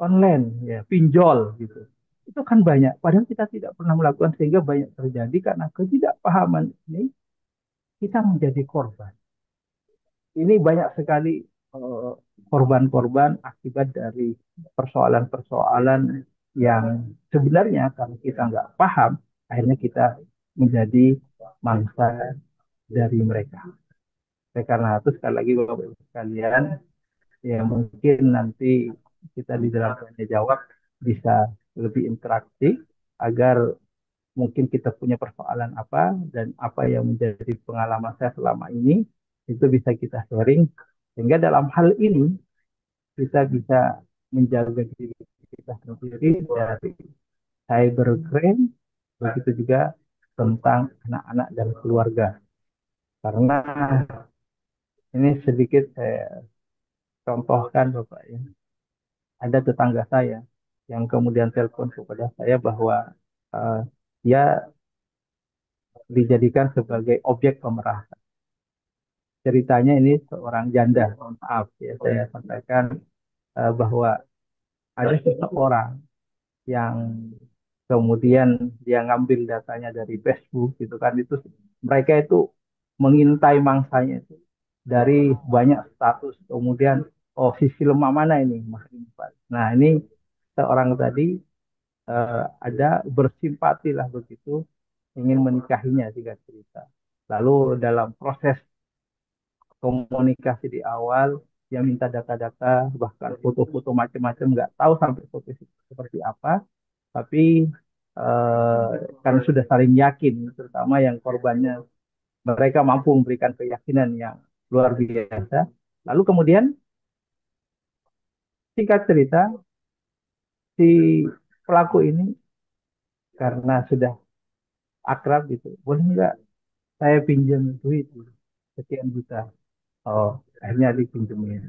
online, ya, pinjol gitu. Itu kan banyak. Padahal kita tidak pernah melakukan sehingga banyak terjadi karena ketidakpahaman ini kita menjadi korban. Ini banyak sekali eh, korban-korban akibat dari persoalan-persoalan yang sebenarnya kalau kita nggak paham, akhirnya kita menjadi mangsa dari mereka. Oleh karena itu sekali lagi Bapak Ibu sekalian, Ya mungkin nanti kita di dalam tanya jawab bisa lebih interaktif agar mungkin kita punya persoalan apa dan apa yang menjadi pengalaman saya selama ini itu bisa kita sharing sehingga dalam hal ini kita bisa menjaga diri kita sendiri dari cybercrime, begitu juga tentang anak-anak dan keluarga. Karena ini sedikit saya contohkan Bapak ya, ada tetangga saya yang kemudian telepon kepada saya bahwa eh, dia dijadikan sebagai objek pemerasan. Ceritanya ini seorang janda, mohon maaf ya saya sampaikan bahwa ada seseorang yang kemudian dia ngambil datanya dari Facebook gitu kan itu mereka itu mengintai mangsanya itu dari banyak status kemudian oh sisi lemah mana ini nah ini seorang tadi ada bersimpati lah begitu ingin menikahinya jika cerita lalu dalam proses komunikasi di awal yang minta data-data bahkan foto-foto macam-macam nggak tahu sampai foto seperti apa tapi eh, karena sudah saling yakin terutama yang korbannya mereka mampu memberikan keyakinan yang luar biasa lalu kemudian singkat cerita si pelaku ini karena sudah akrab gitu boleh nggak saya pinjam duit sekian juta oh akhirnya dipinjemin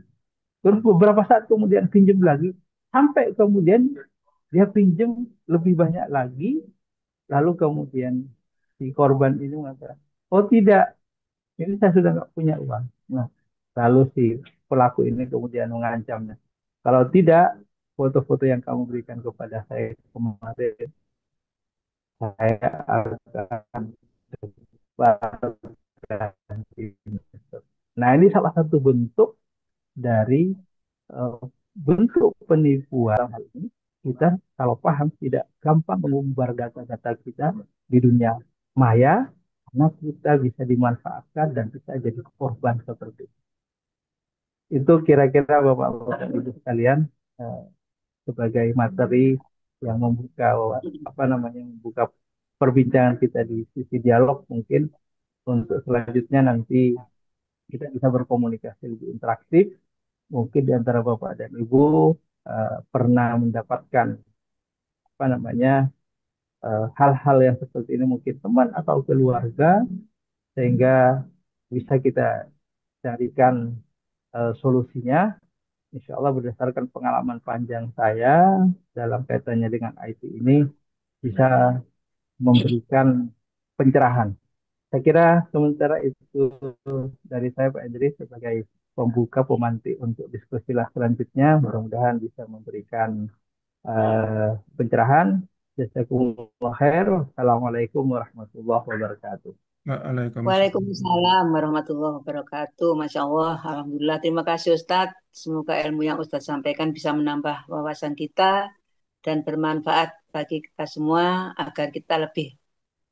terus beberapa saat kemudian pinjam lagi sampai kemudian dia pinjam lebih banyak lagi lalu kemudian si korban ini mengatakan oh tidak ini saya sudah nggak punya uang. Nah, lalu si pelaku ini kemudian mengancamnya. Kalau tidak, foto-foto yang kamu berikan kepada saya kemarin, saya akan sebarkan. Nah, ini salah satu bentuk dari eh, bentuk penipuan hal ini. Kita kalau paham tidak gampang mengumbar data-data kita di dunia maya, karena kita bisa dimanfaatkan dan bisa jadi korban seperti itu. Itu kira-kira Bapak-Bapak Ibu sekalian eh, sebagai materi yang membuka apa namanya membuka perbincangan kita di sisi dialog mungkin untuk selanjutnya nanti kita bisa berkomunikasi lebih interaktif mungkin di antara Bapak dan Ibu pernah mendapatkan apa namanya hal-hal yang seperti ini mungkin teman atau keluarga sehingga bisa kita carikan solusinya. Insya Allah berdasarkan pengalaman panjang saya dalam kaitannya dengan IT ini bisa memberikan pencerahan. Saya kira sementara itu dari saya Pak Idris sebagai pembuka pemantik untuk diskusi selanjutnya. Mudah-mudahan bisa memberikan pencerahan. Jazakumullah khair. Assalamualaikum warahmatullahi wabarakatuh. Waalaikumsalam. Waalaikumsalam warahmatullahi wabarakatuh. Masya Allah, Alhamdulillah. Terima kasih Ustadz. Semoga ilmu yang Ustadz sampaikan bisa menambah wawasan kita dan bermanfaat bagi kita semua agar kita lebih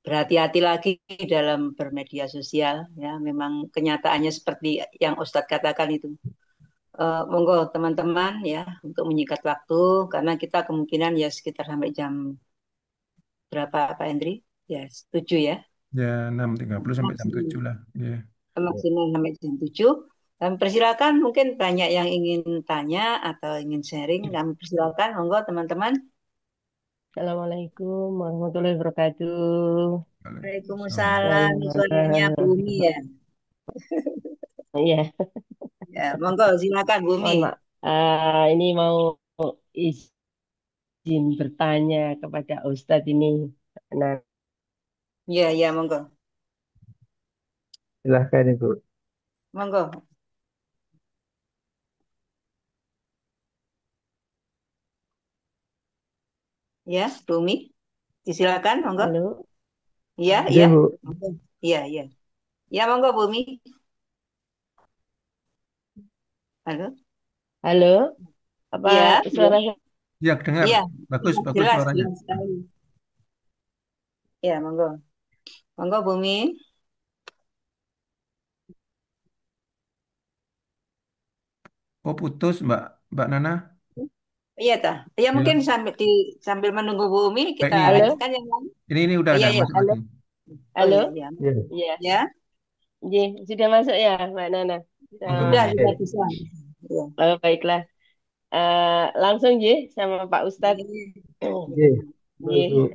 berhati-hati lagi dalam bermedia sosial. Ya, memang kenyataannya seperti yang Ustadz katakan itu. Monggo teman-teman ya untuk menyingkat waktu karena kita kemungkinan ya sekitar sampai jam berapa Pak Hendri? Ya, setuju ya. Ya 6.30 sampai jam Maksimum. 7 lah. Ya. Maksimal sampai jam 7. Kami persilakan mungkin banyak yang ingin tanya atau ingin sharing. Kami persilakan, monggo teman-teman. Assalamualaikum warahmatullahi wabarakatuh. Waalaikumsalam. Waalaikumsalam. Ini suaranya Bumi ya. Iya, Ya, monggo silakan Bumi. mohon maaf. Ini mau izin bertanya kepada Ustadz ini. Nah, Iya, iya, monggo. Silahkan Ibu. Monggo. Ya, Bumi. Disilakan, monggo. halo, Iya, Ya iya. Bu. Monggo. Iya, iya. Ya, monggo Bumi. Halo. halo, apa Iya, iya. suara saya? Ya, dengar. Iya, Bagus, bagus jelas, suaranya. jelas sekali. Ya, monggo. Monggo Bumi. Oh, putus, Mbak, Mbak Nana. Iya tah. Ya Ya, mungkin sambil menunggu Bu Umi kita ini, Halo, lanjutkan yang lain. ini Oh, iya udah iya. masuk halo, lagi. Oh halo. iya iya. Ya, Iya, Ya, J, sudah masuk ya, Mbak Nana? Monggo, sudah monggo. sudah oke. bisa. Iya. Baiklah. Langsung J sama Pak Ustadz. Oke. J, Betul.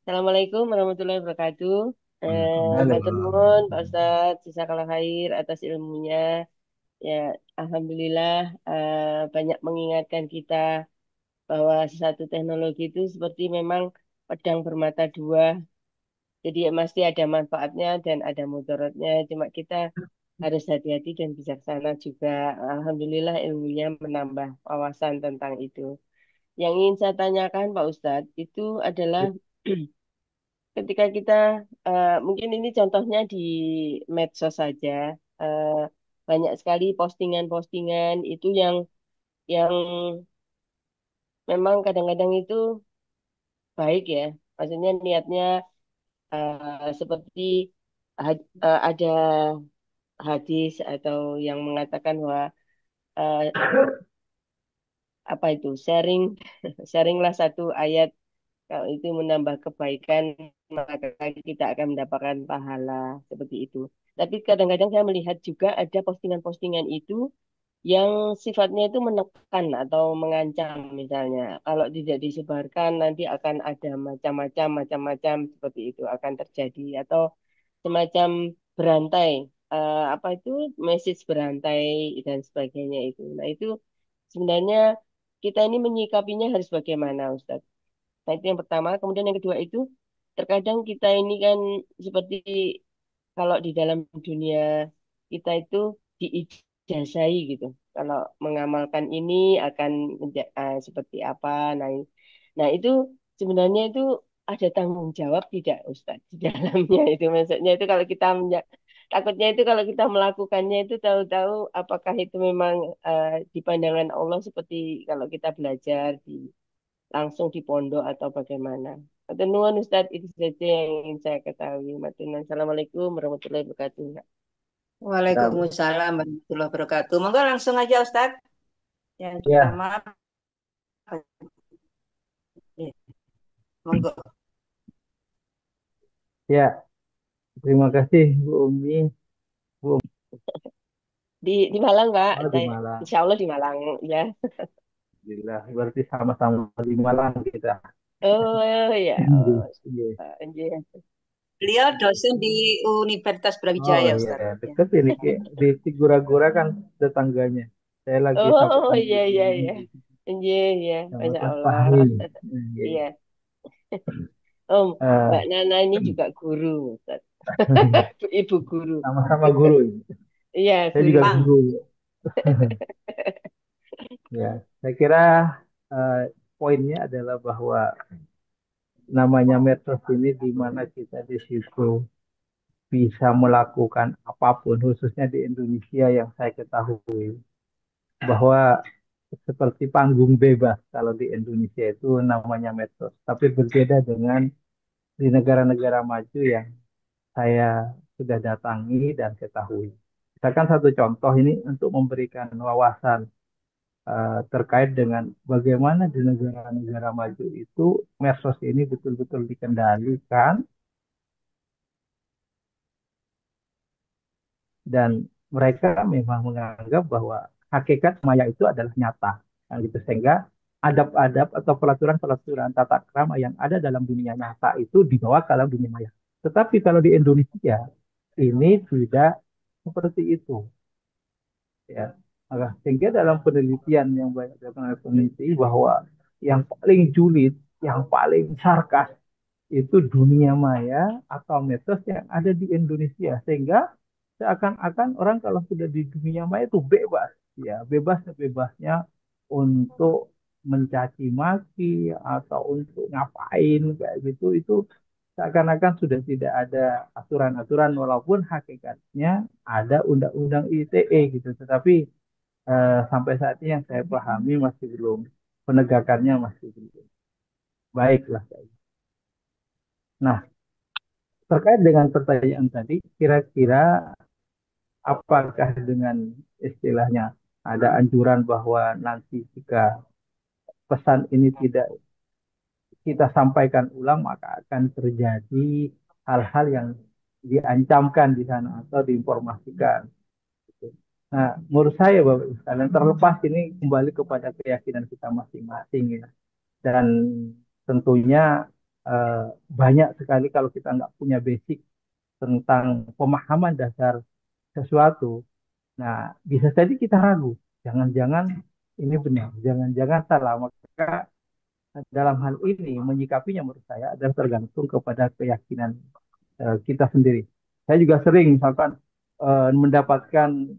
Assalamualaikum warahmatullahi wabarakatuh. Matur Waalaikumsalam. nuwun Pak Ustadz, jazakallah khair atas ilmunya. Ya, alhamdulillah banyak mengingatkan kita bahwa satu teknologi itu seperti memang pedang bermata dua. Jadi ya pasti ada manfaatnya dan ada mudaratnya. Cuma kita harus hati-hati dan bijaksana juga. Alhamdulillah ilmunya menambah wawasan tentang itu. Yang ingin saya tanyakan Pak Ustadz itu adalah ketika kita mungkin ini contohnya di medsos saja, eh, banyak sekali postingan-postingan itu yang memang kadang-kadang itu baik ya. Maksudnya niatnya seperti ada hadis atau yang mengatakan bahwa eh, apa itu sharing sharinglah satu ayat kalau itu menambah kebaikan maka kita akan mendapatkan pahala seperti itu. Tapi kadang-kadang saya melihat juga ada postingan-postingan itu yang sifatnya itu menekan atau mengancam misalnya kalau tidak disebarkan nanti akan ada macam-macam seperti itu akan terjadi atau semacam berantai apa itu message berantai dan sebagainya itu. Nah, itu sebenarnya kita ini menyikapinya harus bagaimana, Ustadz? Nah, itu yang pertama. Kemudian yang kedua itu terkadang kita ini kan seperti kalau di dalam dunia kita itu diijazai gitu. Kalau mengamalkan ini akan seperti apa. Nah, nah itu sebenarnya itu ada tanggung jawab tidak Ustadz di dalamnya itu. Maksudnya itu kalau kita takutnya itu kalau kita melakukannya itu tahu-tahu apakah itu memang di pandangan Allah seperti kalau kita belajar di langsung di pondok atau bagaimana. Matur nuwun Ustadz, itu saja yang ingin saya ketahui. Matur nuwun. Assalamualaikum warahmatullahi wabarakatuh. Ya, Waalaikumsalam warahmatullahi wabarakatuh. Monggo langsung aja Ustadz. Yang ya, pertama, ya, monggo. ya. Terima kasih Bu Umi. Bu Di Malang, Pak. Oh, di Saya, Malang. insya Allah di Malang, ya. Alhamdulillah. Berarti sama-sama di Malang kita. Oh, ya. Iya, Oh, iya. anjir. Beliau dosen di Universitas Oh Brawijaya iya, Ustadz. Ya. deket ini di Sigura-gura kan tetangganya. Saya lagi Oh, sama-sama iya, iya, iya. Anjir, ya. sama Masya Mas Allah. Fahmi. Iya. Iya. Om, Mbak Eh, Nana ini juga guru, Ustaz. Ibu guru. sama-sama guru ini. Iya, Saya guru. juga Bang, guru. Ya, saya kira eh, poinnya adalah bahwa namanya medsos ini di mana kita di situ bisa melakukan apapun, khususnya di Indonesia yang saya ketahui bahwa seperti panggung bebas kalau di Indonesia itu namanya medsos. Tapi berbeda dengan di negara-negara maju yang saya sudah datangi dan ketahui. Misalkan satu contoh ini untuk memberikan wawasan terkait dengan bagaimana di negara-negara maju itu medsos ini betul-betul dikendalikan dan mereka memang menganggap bahwa hakikat maya itu adalah nyata. Nah, gitu. Sehingga adab-adab atau peraturan-peraturan tata krama yang ada dalam dunia nyata itu dibawa ke dalam dunia maya. Tetapi kalau di Indonesia ini tidak seperti itu, ya. Maka sehingga dalam penelitian yang banyak dilakukan oleh peneliti bahwa yang paling julid, yang paling sarkas itu dunia maya atau medsos yang ada di Indonesia. Sehingga seakan-akan orang kalau sudah di dunia maya itu bebas, ya bebas-bebasnya untuk mencaci maki atau untuk ngapain kayak gitu itu seakan-akan sudah tidak ada aturan-aturan walaupun hakikatnya ada undang-undang ITE gitu, tetapi sampai saat ini yang saya pahami masih belum penegakannya masih belum baiklah. Nah, terkait dengan pertanyaan tadi, kira-kira apakah dengan istilahnya ada anjuran bahwa nanti jika pesan ini tidak kita sampaikan ulang, maka akan terjadi hal-hal yang diancamkan di sana atau diinformasikan. Nah, menurut saya Bapak Ibu sekalian, terlepas ini kembali kepada keyakinan kita masing-masing ya. Dan tentunya eh, banyak sekali kalau kita nggak punya basic tentang pemahaman dasar sesuatu. Nah, bisa jadi kita ragu. Jangan-jangan ini benar, jangan-jangan salah. Maka dalam hal ini menyikapinya menurut saya adalah tergantung kepada keyakinan kita sendiri. Saya juga sering misalkan mendapatkan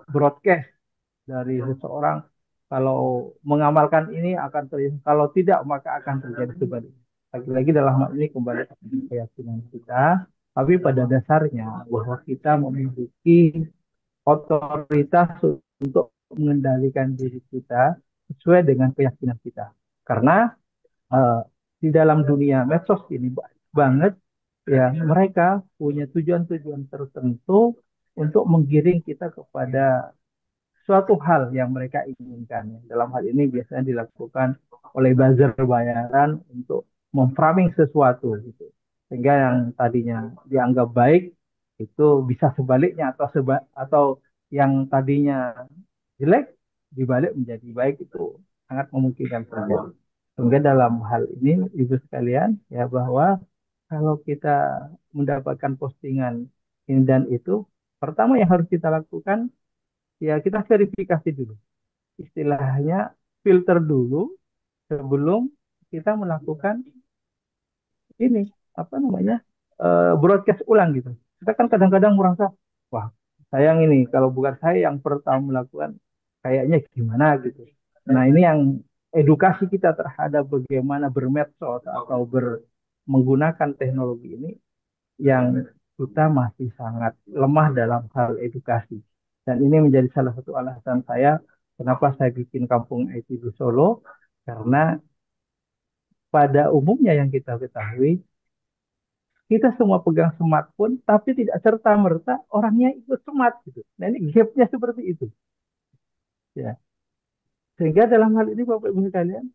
broadcast dari seseorang, kalau mengamalkan ini akan terjadi, kalau tidak maka akan terjadi sebaliknya. Lagi-lagi dalam hal ini kembali ke keyakinan kita, tapi pada dasarnya bahwa kita memiliki otoritas untuk mengendalikan diri kita sesuai dengan keyakinan kita. Karena eh, di dalam dunia medsos ini banyak banget ya, mereka punya tujuan-tujuan tertentu untuk menggiring kita kepada suatu hal yang mereka inginkan. Dalam hal ini biasanya dilakukan oleh buzzer bayaran untuk memframing sesuatu gitu. Sehingga yang tadinya dianggap baik itu bisa sebaliknya, atau yang tadinya jelek dibalik menjadi baik, itu sangat memungkinkan terjadi. Sehingga dalam hal ini Ibu sekalian ya, bahwa kalau kita mendapatkan postingan ini dan itu, pertama yang harus kita lakukan ya kita verifikasi dulu. Istilahnya filter dulu sebelum kita melakukan ini apa namanya broadcast ulang gitu. Kita kan kadang-kadang merasa, wah sayang ini kalau bukan saya yang pertama melakukan, kayaknya gimana gitu. Nah ini yang edukasi kita terhadap bagaimana bermedsos atau menggunakan teknologi ini yang kita masih sangat lemah dalam hal edukasi. Dan ini menjadi salah satu alasan saya kenapa saya bikin kampung IT di Solo, karena pada umumnya yang kita ketahui, kita semua pegang smartphone, tapi tidak serta-merta orangnya ikut smart gitu. Nah ini gapnya seperti itu. Ya. Sehingga dalam hal ini Bapak Ibu sekalian,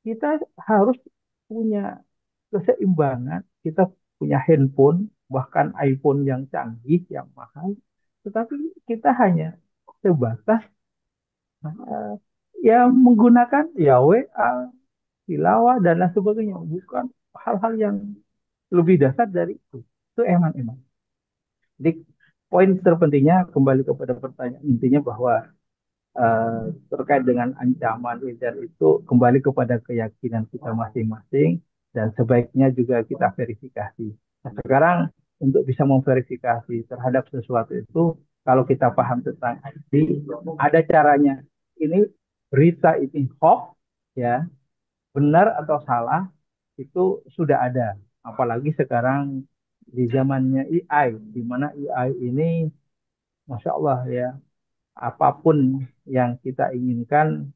kita harus punya keseimbangan. Kita punya handphone, bahkan iPhone yang canggih, yang mahal, tetapi kita hanya sebatas eh, ya menggunakan ya WA, tilawah dan lain sebagainya, bukan hal-hal yang lebih dasar dari itu. Itu eman-eman. Jadi poin terpentingnya kembali kepada pertanyaan intinya bahwa terkait dengan ancaman Izar itu kembali kepada keyakinan kita masing-masing, dan sebaiknya juga kita verifikasi. Nah, sekarang untuk bisa memverifikasi terhadap sesuatu itu, kalau kita paham tentang IT, ada caranya. Ini berita ini hoax ya, benar atau salah itu sudah ada. Apalagi sekarang di zamannya AI, di mana AI ini Masya Allah ya, apapun yang kita inginkan,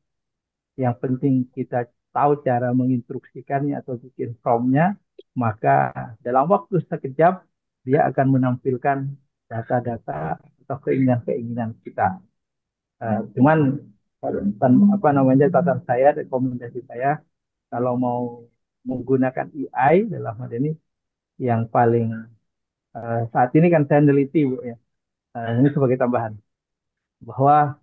yang penting kita tahu cara menginstruksikannya atau bikin prompt-nya, maka dalam waktu sekejap dia akan menampilkan data-data atau keinginan-keinginan kita. Cuman apa namanya, catatan saya, rekomendasi saya, kalau mau menggunakan AI dalam hal ini, yang paling saat ini kan saya neliti Bu ya, ini sebagai tambahan bahwa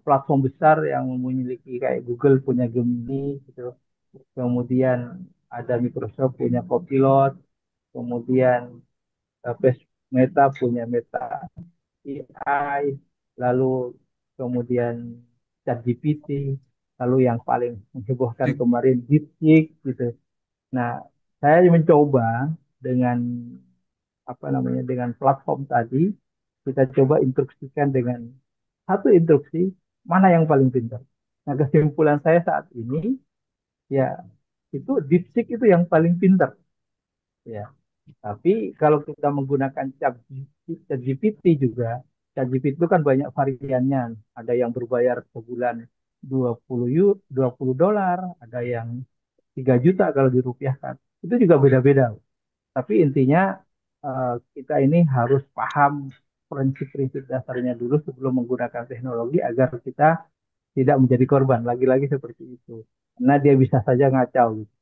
platform besar yang memiliki kayak Google punya Gemini gitu, kemudian ada Microsoft punya Copilot, kemudian Meta punya Meta AI, lalu kemudian ChatGPT, lalu yang paling menghebohkan kemarin DeepSeek gitu. Nah, saya mencoba dengan apa namanya, dengan platform tadi, kita coba instruksikan dengan satu instruksi mana yang paling pintar. Nah, kesimpulan saya saat ini ya itu DeepSeek itu yang paling pintar ya. Tapi kalau kita menggunakan ChatGPT juga, ChatGPT itu kan banyak variannya. Ada yang berbayar sebulan 20 dolar, ada yang 3 juta kalau dirupiahkan. Itu juga beda-beda. Tapi intinya kita ini harus paham prinsip-prinsip dasarnya dulu sebelum menggunakan teknologi agar kita tidak menjadi korban. Lagi-lagi seperti itu. Karena dia bisa saja ngacau gitu.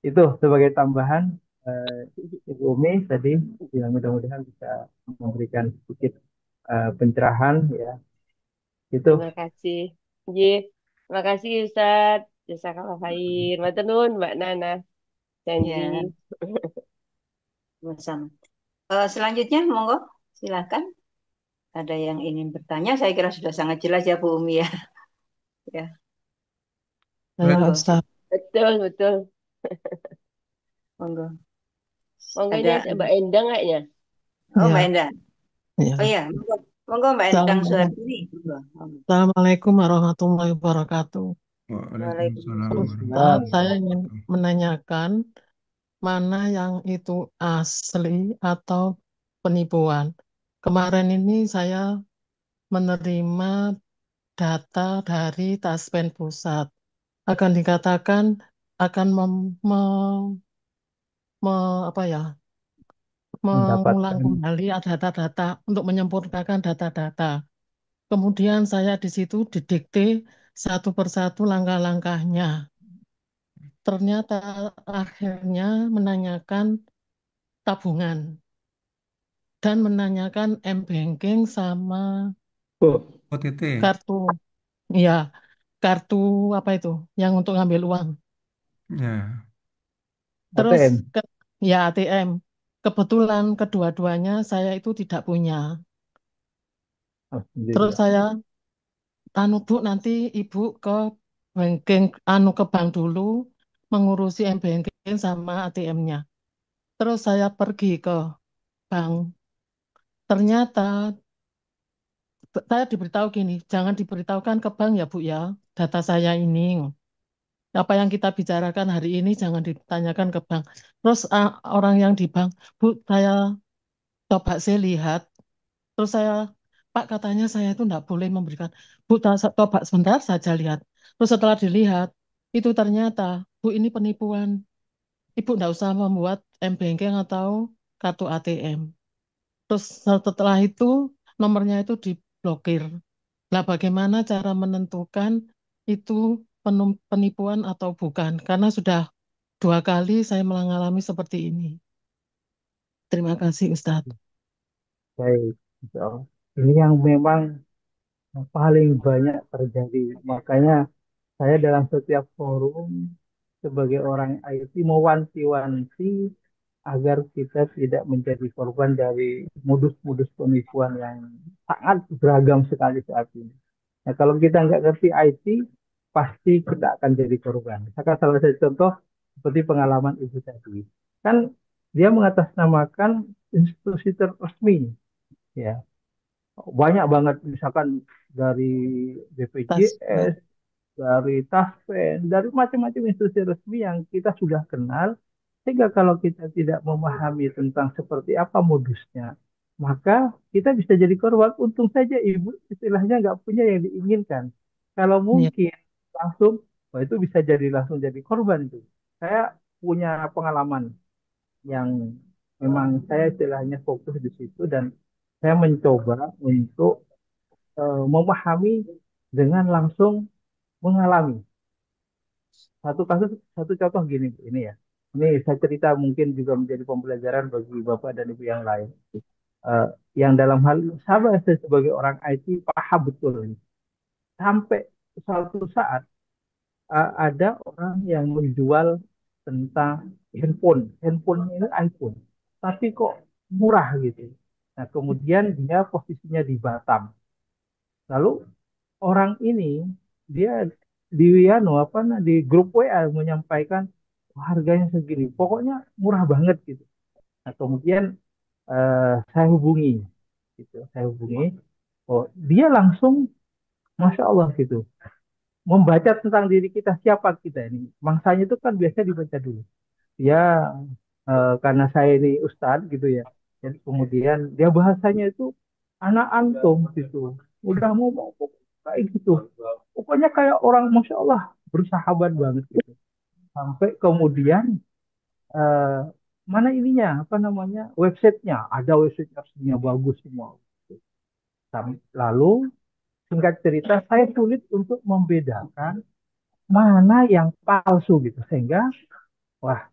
Itu sebagai tambahan Ibu Umi tadi yang mudah-mudahan bisa memberikan sedikit pencerahan ya. Itu Terima kasih. Ye, terima kasih Ustadz. Jazakallah khair. Matur nuwun Mbak Nana. Janji. Ya, bersama. Selanjutnya, monggo, silakan. Ada yang ingin bertanya? Saya kira sudah sangat jelas ya, Bu Umi ya. Ya, Boleh Ya, monggo, Ustaz. Betul, betul. monggo. Monggo ini Ada, Mbak Endang kayaknya. oh Mbak Ya, Endang. ya. Oh iya, monggo, monggo Mbak Endang Suhartini. Monggo, monggo. Assalamualaikum warahmatullahi wabarakatuh. Waalaikumsalam Ustaz, Nah, saya ingin warahmatullahi wabarakatuh. menanyakan mana yang itu asli atau penipuan. Kemarin ini saya menerima data dari Taspen Pusat. Akan dikatakan akan apa ya, mengulang mendapatkan kembali data-data untuk menyempurnakan data-data. Kemudian saya di situ didikte satu persatu langkah-langkahnya. Ternyata akhirnya menanyakan tabungan dan menanyakan m-banking sama Bu, OTT. kartu, ya, kartu apa itu yang untuk ngambil uang. Ya. Terus ATM. ke, ya ATM. Kebetulan kedua-duanya saya itu tidak punya. Terus Alhamdulillah. saya Bu nanti ibu ke banking ke bank dulu mengurusi m-banking sama ATM-nya. Terus saya pergi ke bank. Ternyata saya diberitahu gini, jangan diberitahukan ke bank ya Bu ya, data saya ini. Apa yang kita bicarakan hari ini jangan ditanyakan ke bank. Terus orang yang di bank, Bu, saya coba saya lihat. Terus saya, Pak katanya saya itu tidak boleh memberikan. Bu, coba sebentar saja lihat. Terus setelah dilihat, itu ternyata, Bu ini penipuan. Ibu tidak usah membuat m-banking atau kartu ATM. Terus setelah itu nomornya itu diblokir. Nah, bagaimana cara menentukan itu penipuan atau bukan? Karena sudah 2 kali saya mengalami seperti ini. Terima kasih, Ustadz. Baik. Insya Allah. Ini yang memang paling banyak terjadi. Makanya saya dalam setiap forum sebagai orang IT mewanti-wanti agar kita tidak menjadi korban dari modus-modus penipuan yang sangat beragam sekali saat ini. Nah, kalau kita nggak ngerti IT, pasti kita akan jadi korban. Misalkan salah satu contoh seperti pengalaman ibu tadi, kan dia mengatasnamakan institusi resmi, ya banyak banget misalkan dari Tas, BPJS, dari Taspen, dari macam-macam institusi resmi yang kita sudah kenal, sehingga kalau kita tidak memahami tentang seperti apa modusnya, maka kita bisa jadi korban. Untung saja ibu istilahnya nggak punya yang diinginkan. Kalau ya, mungkin langsung, wah itu bisa jadi langsung jadi korban itu. Saya punya pengalaman yang memang saya istilahnya fokus di situ dan saya mencoba untuk memahami dengan langsung mengalami satu kasus, satu contoh gini Bu, ini ya. Ini saya cerita mungkin juga menjadi pembelajaran bagi Bapak dan Ibu yang lain. Eh, yang dalam hal saya sebagai orang IT paham betul ini. Sampai suatu saat ada orang yang menjual tentang handphone. Handphonenya ini iPhone. Tapi kok murah gitu. Nah, kemudian dia posisinya di Batam. Lalu orang ini dia di apa di grup WA menyampaikan, "Wah, harganya segini, pokoknya murah banget gitu." Nah, kemudian saya hubungi, gitu, saya hubungi, oh dia langsung, masya Allah gitu, membaca tentang diri kita siapa kita ini. Mangsanya itu kan biasa dibaca dulu. Dia karena saya ini ustadz gitu ya, jadi kemudian dia bahasanya itu anak antum gitu, udah mau kayak gitu, pokoknya kayak orang masya Allah bersahabat banget gitu. Sampai kemudian eh, mana ininya apa namanya websitenya, ada website resminya bagus semua. Lalu singkat cerita saya sulit untuk membedakan mana yang palsu gitu, sehingga wah,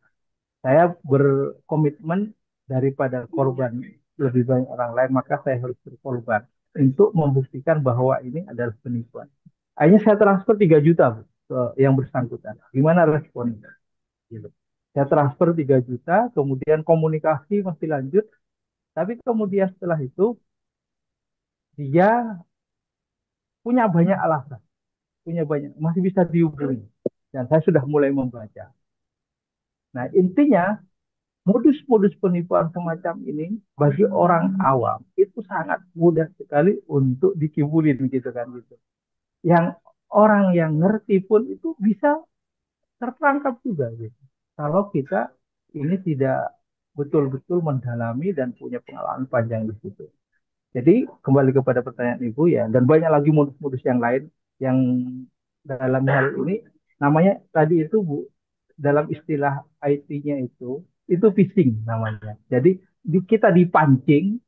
saya berkomitmen daripada korban lebih banyak orang lain, maka saya harus berkorban untuk membuktikan bahwa ini adalah penipuan. Akhirnya saya transfer 3 juta Bu, ke yang bersangkutan. Gimana responnya? Gitu. Saya transfer 3 juta, kemudian komunikasi masih lanjut, tapi kemudian setelah itu dia punya banyak alasan, punya banyak, masih bisa dihubungi. Dan saya sudah mulai membaca. Nah, intinya modus-modus penipuan semacam ini bagi orang awam itu sangat mudah sekali untuk dikibulin gitu kan gitu. Yang orang yang ngerti pun itu bisa terperangkap juga gitu. Kalau kita ini tidak betul-betul mendalami dan punya pengalaman panjang di situ. Jadi kembali kepada pertanyaan Ibu ya, dan banyak lagi modus-modus yang lain yang dalam hal ini namanya tadi itu Bu, dalam istilah IT-nya itu phishing namanya. Jadi kita dipancing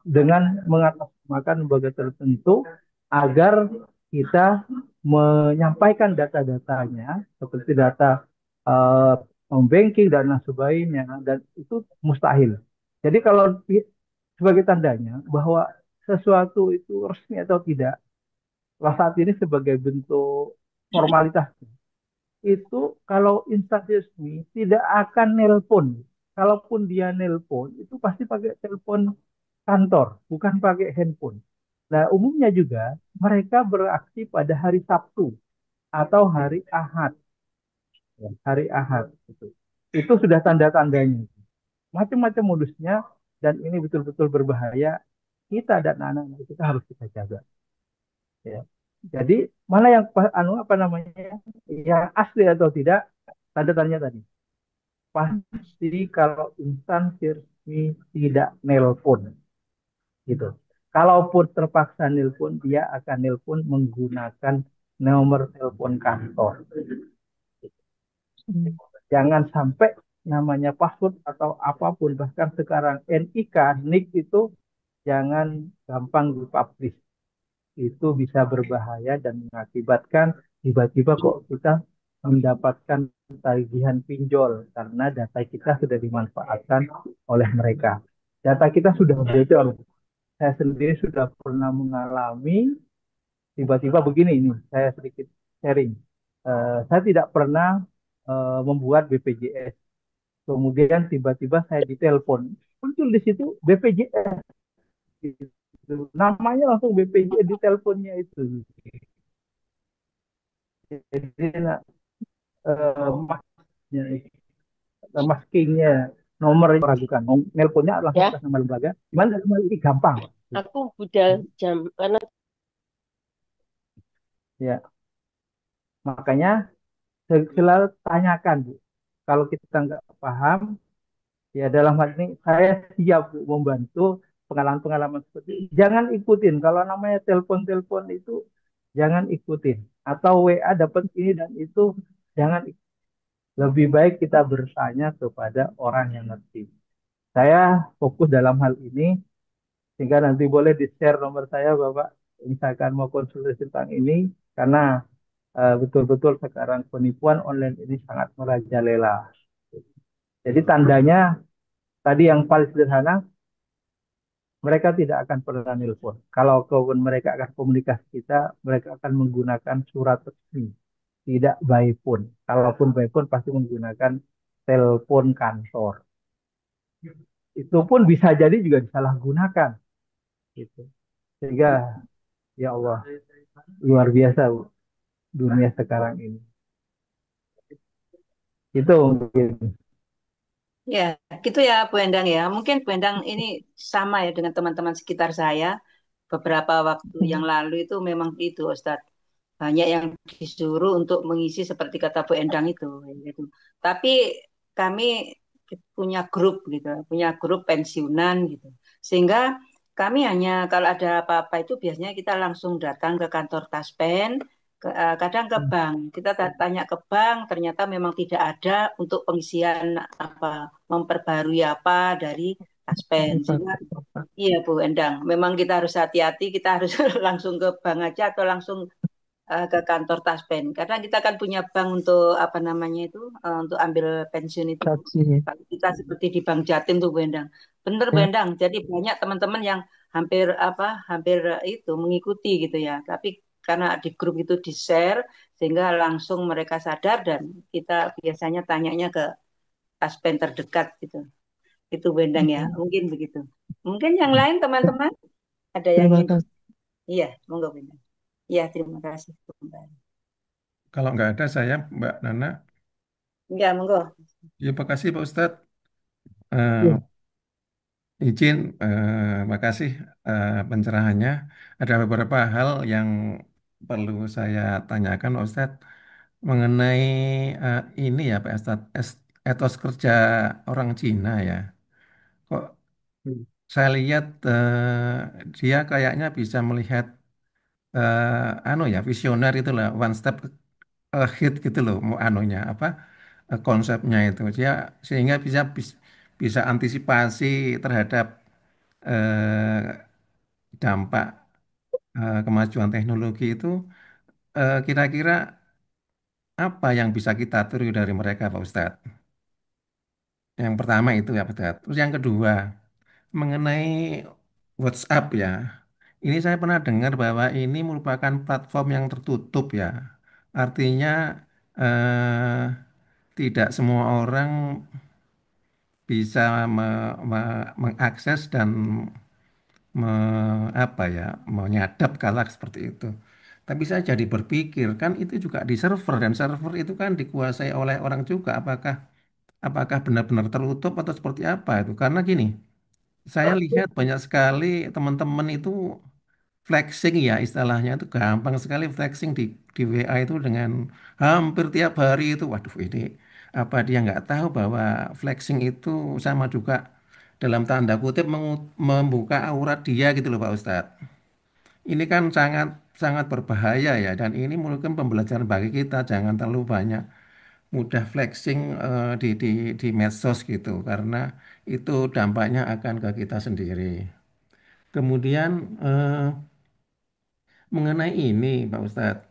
dengan mengatasnamakan lembaga tertentu agar kita menyampaikan data-datanya seperti data eh, banking dan lain sebagainya, dan itu mustahil. Jadi kalau sebagai tandanya bahwa sesuatu itu resmi atau tidak, saat ini sebagai bentuk formalitas itu kalau instansi resmi tidak akan nelpon. Kalaupun dia nelpon, itu pasti pakai telepon kantor, bukan pakai handphone. Nah, umumnya juga mereka beraksi pada hari Sabtu atau hari Ahad. Ya, hari Ahad. Itu sudah tanda-tandanya. Macam-macam modusnya, dan ini betul-betul berbahaya. Kita dan anak-anak kita harus kita jaga. Ya. Jadi mana yang apa namanya, yang asli atau tidak, tanda tanya tadi. Pasti kalau instansi resmi tidak nelpon gitu. Kalaupun terpaksa nelpon, dia akan nelpon menggunakan nomor telepon kantor. Jangan sampai namanya password atau apapun, bahkan sekarang NIK, NIK itu jangan gampang dipublish. Itu bisa berbahaya dan mengakibatkan tiba-tiba kok kita mendapatkan tagihan pinjol karena data kita sudah dimanfaatkan oleh mereka. Data kita sudah bocor. Saya sendiri sudah pernah mengalami tiba-tiba begini ini. Saya sedikit sharing. Saya tidak pernah membuat BPJS. Kemudian tiba-tiba saya ditelepon. Muncul di situ BPJS. Namanya langsung BPJS di teleponnya itu. Jadi masnya, maskingnya, nomor yang meragukan. Nelponnya langsung Ya, atas nama lembaga. Gimana ini gampang. aku budal jam karena Ya, makanya selalu tanyakan Bu. Kalau kita nggak paham, ya dalam hal ini saya siap Bu, membantu pengalaman-pengalaman seperti ini. Jangan ikutin. Kalau namanya telepon-telepon itu jangan ikutin. Atau WA dapat ini dan itu jangan. Lebih baik kita bertanya kepada orang yang ngerti. Saya fokus dalam hal ini, sehingga nanti boleh di-share nomor saya Bapak, misalkan mau konsultasi tentang ini, karena betul-betul sekarang penipuan online ini sangat merajalela. Jadi tandanya tadi yang paling sederhana, mereka tidak akan pernah nelpon. Kalau mereka akan komunikasi kita, mereka akan menggunakan surat resmi, tidak by phone. Kalaupun by phone pasti menggunakan telepon kantor. Itu pun bisa jadi juga disalahgunakan gitu. Sehingga ya Allah, luar biasa Bu, dunia sekarang ini. Itu mungkin. Ya, gitu ya Bu Endang ya. Mungkin Bu Endang ini sama ya dengan teman-teman sekitar saya. Beberapa waktu yang lalu itu memang itu Ustadz. Banyak yang disuruh untuk mengisi seperti kata Bu Endang itu. Gitu. Tapi kami punya grup gitu, punya grup pensiunan gitu. Sehingga kami hanya kalau ada apa-apa itu biasanya kita langsung datang ke kantor Taspen, kadang ke bank. Kita tanya ke bank, ternyata memang tidak ada untuk pengisian apa, memperbarui apa dari taspen. Sehingga iya Bu Endang, memang kita harus hati-hati, kita harus langsung ke bank aja atau langsung ke kantor taspen. Karena kita kan punya bank untuk apa namanya itu, untuk ambil pensiun itu. Gaji. Kalau kita seperti di Bank Jatim tuh Bu Endang. Bener Bu Ya. Endang, jadi banyak teman-teman yang hampir hampir itu mengikuti gitu ya. Tapi karena di grup itu di-share sehingga langsung mereka sadar dan kita biasanya tanyanya ke taspen terdekat gitu. Itu Bu Endang ya, mungkin begitu. Mungkin yang lain teman-teman ada yang Terima ingin. kasih. Iya, monggo Bu Endang. Iya, terima kasih Bu Endang. Kalau nggak ada saya, Mbak Nana, Iya, monggo. ya makasih Pak Ustadz. Eh, Ya. izin, makasih pencerahannya. Ada beberapa hal yang perlu saya tanyakan Pak Ustadz mengenai ini ya Pak Ustadz, etos kerja orang Cina ya. Kok saya lihat dia kayaknya bisa melihat anu ya visioner itulah one step ahead gitu loh mau anunya apa konsepnya itu dia sehingga bisa antisipasi terhadap eh, dampak kemajuan teknologi itu kira-kira apa yang bisa kita tiru dari mereka Pak Ustadz? Yang pertama itu ya Pak Ustadz. Terus yang kedua mengenai WhatsApp ya. Ini saya pernah dengar bahwa ini merupakan platform yang tertutup ya. Artinya eh, tidak semua orang bisa mengakses dan apa ya, menyadap kalau seperti itu. Tapi saya jadi berpikir kan itu juga di server dan server itu kan dikuasai oleh orang juga. Apakah benar-benar tertutup atau seperti apa itu? Karena gini, saya lihat banyak sekali teman-teman itu flexing ya istilahnya itu gampang sekali flexing di WA itu dengan hampir tiap hari itu waduh ini apa dia nggak tahu bahwa flexing itu sama juga dalam tanda kutip membuka aurat dia gitu loh Pak Ustadz. Ini kan sangat sangat berbahaya ya dan ini merupakan pembelajaran bagi kita jangan terlalu banyak mudah flexing di medsos gitu karena itu dampaknya akan ke kita sendiri. Kemudian mengenai ini, Pak Ustadz,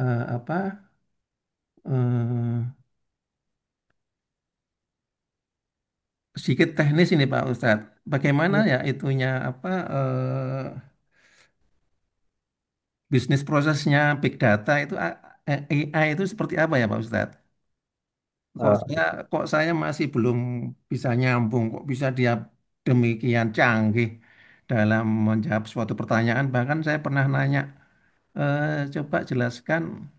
apa eh, sedikit teknis ini, Pak Ustadz. Bagaimana ya itunya apa bisnis prosesnya big data itu AI itu seperti apa ya, Pak Ustadz? Kok Eh, saya kok saya masih belum bisa nyambung, kok bisa dia demikian canggih dalam menjawab suatu pertanyaan. Bahkan saya pernah nanya, coba jelaskan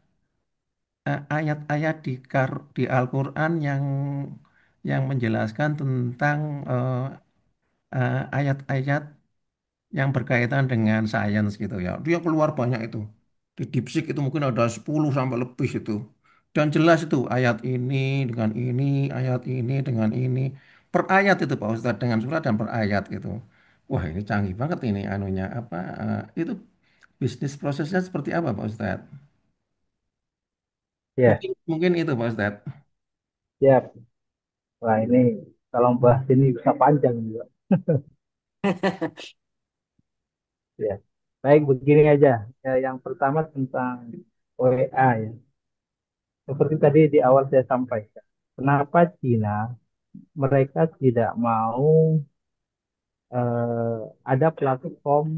ayat-ayat di Al-Quran yang menjelaskan tentang ayat-ayat yang berkaitan dengan sains gitu ya. Dia keluar banyak itu. Di DeepSeek itu mungkin ada 10 sampai lebih itu. Dan jelas itu ayat ini dengan ini, ayat ini dengan ini. Per ayat itu Pak Ustadz dengan surat dan per ayat gitu. Wah, ini canggih banget ini anunya apa itu bisnis prosesnya seperti apa Pak Ustadz? ya, Mungkin itu Pak Ustadz. siap. Wah, ini kalau bahas ini bisa panjang juga. Ya. Baik, begini aja. Ya, yang pertama tentang WA ya. Seperti tadi di awal saya sampaikan. Kenapa Cina mereka tidak mau ada platform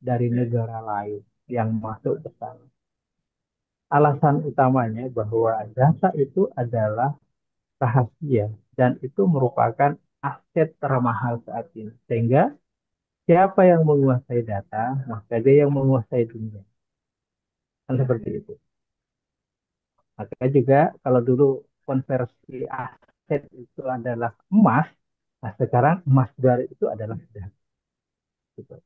dari negara lain yang masuk ke sana? Alasan utamanya bahwa data itu adalah rahasia dan itu merupakan aset termahal saat ini. Sehingga siapa yang menguasai data, maka dia yang menguasai dunia. Kan seperti itu. Maka juga kalau dulu konversi aset itu adalah emas, nah sekarang emas baru itu adalah data. Gitu.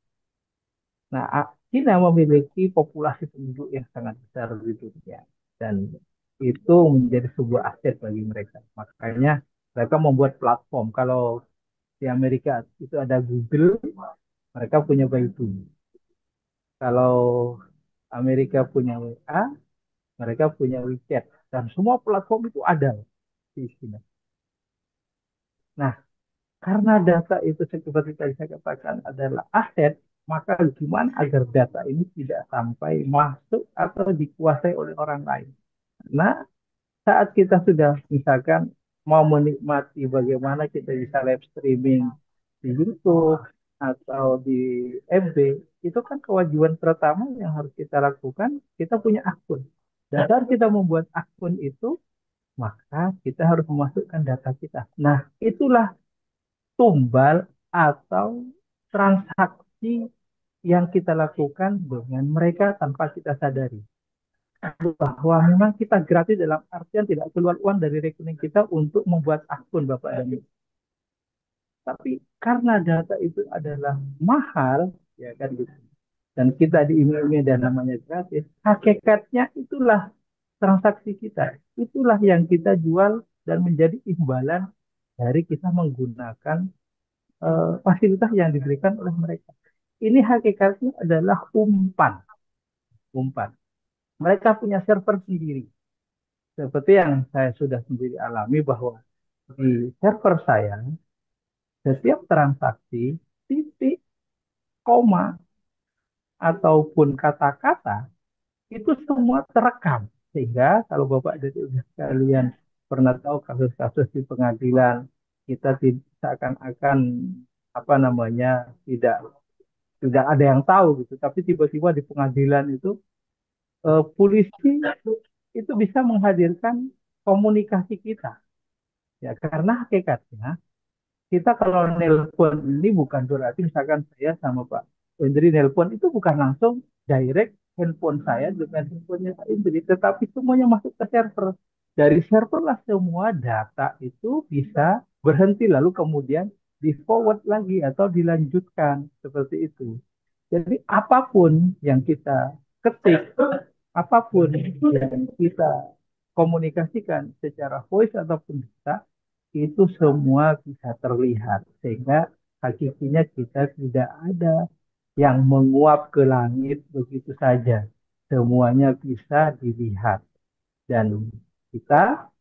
Nah, China memiliki populasi penduduk yang sangat besar di dunia dan itu menjadi sebuah aset bagi mereka. Makanya mereka membuat platform. Kalau di Amerika itu ada Google, mereka punya Baidu. Kalau Amerika punya WA, mereka punya WeChat. Dan semua platform itu ada di China. Nah, Karena data itu seperti tadi saya katakan adalah aset, maka gimana agar data ini tidak sampai masuk atau dikuasai oleh orang lain. Nah, saat kita sudah misalkan mau menikmati bagaimana kita bisa live streaming di YouTube atau di FB, itu kan kewajiban pertama yang harus kita lakukan, kita punya akun. Dan saat kita membuat akun itu, maka kita harus memasukkan data kita. Nah, itulah tumbal atau transaksi yang kita lakukan dengan mereka tanpa kita sadari. Bahwa memang kita gratis dalam artian tidak keluar uang dari rekening kita untuk membuat akun Bapak dan Ibu. Tapi karena data itu adalah mahal, ya kan gitu. Dan kita diiming-iming dan namanya gratis, hakikatnya itulah transaksi kita. Itulah yang kita jual dan menjadi imbalan dari kita menggunakan fasilitas yang diberikan oleh mereka. Ini hakikatnya adalah umpan. Umpan. Mereka punya server sendiri. Seperti yang saya sudah sendiri alami bahwa di server saya, setiap transaksi, titik, koma, ataupun kata-kata, itu semua terekam. Sehingga kalau Bapak dan Ibu sekalian pernah tahu kasus-kasus di pengadilan, kita tidak seakan-akan apa namanya tidak tidak ada yang tahu gitu. Tapi tiba-tiba di pengadilan itu polisi itu bisa menghadirkan komunikasi kita. Ya, karena hakikatnya kita kalau nelpon ini bukan berarti misalkan saya sama Pak Indri nelpon itu bukan langsung direct handphone saya dengan handphonenya Pak Indri, tetapi semuanya masuk ke server. Dari server lah semua data itu bisa berhenti lalu kemudian di forward lagi atau dilanjutkan seperti itu. Jadi apapun yang kita ketik, apapun yang kita komunikasikan secara voice ataupun data, itu semua bisa terlihat. Sehingga hakikinya kita tidak ada yang menguap ke langit begitu saja. Semuanya bisa dilihat. Dan kita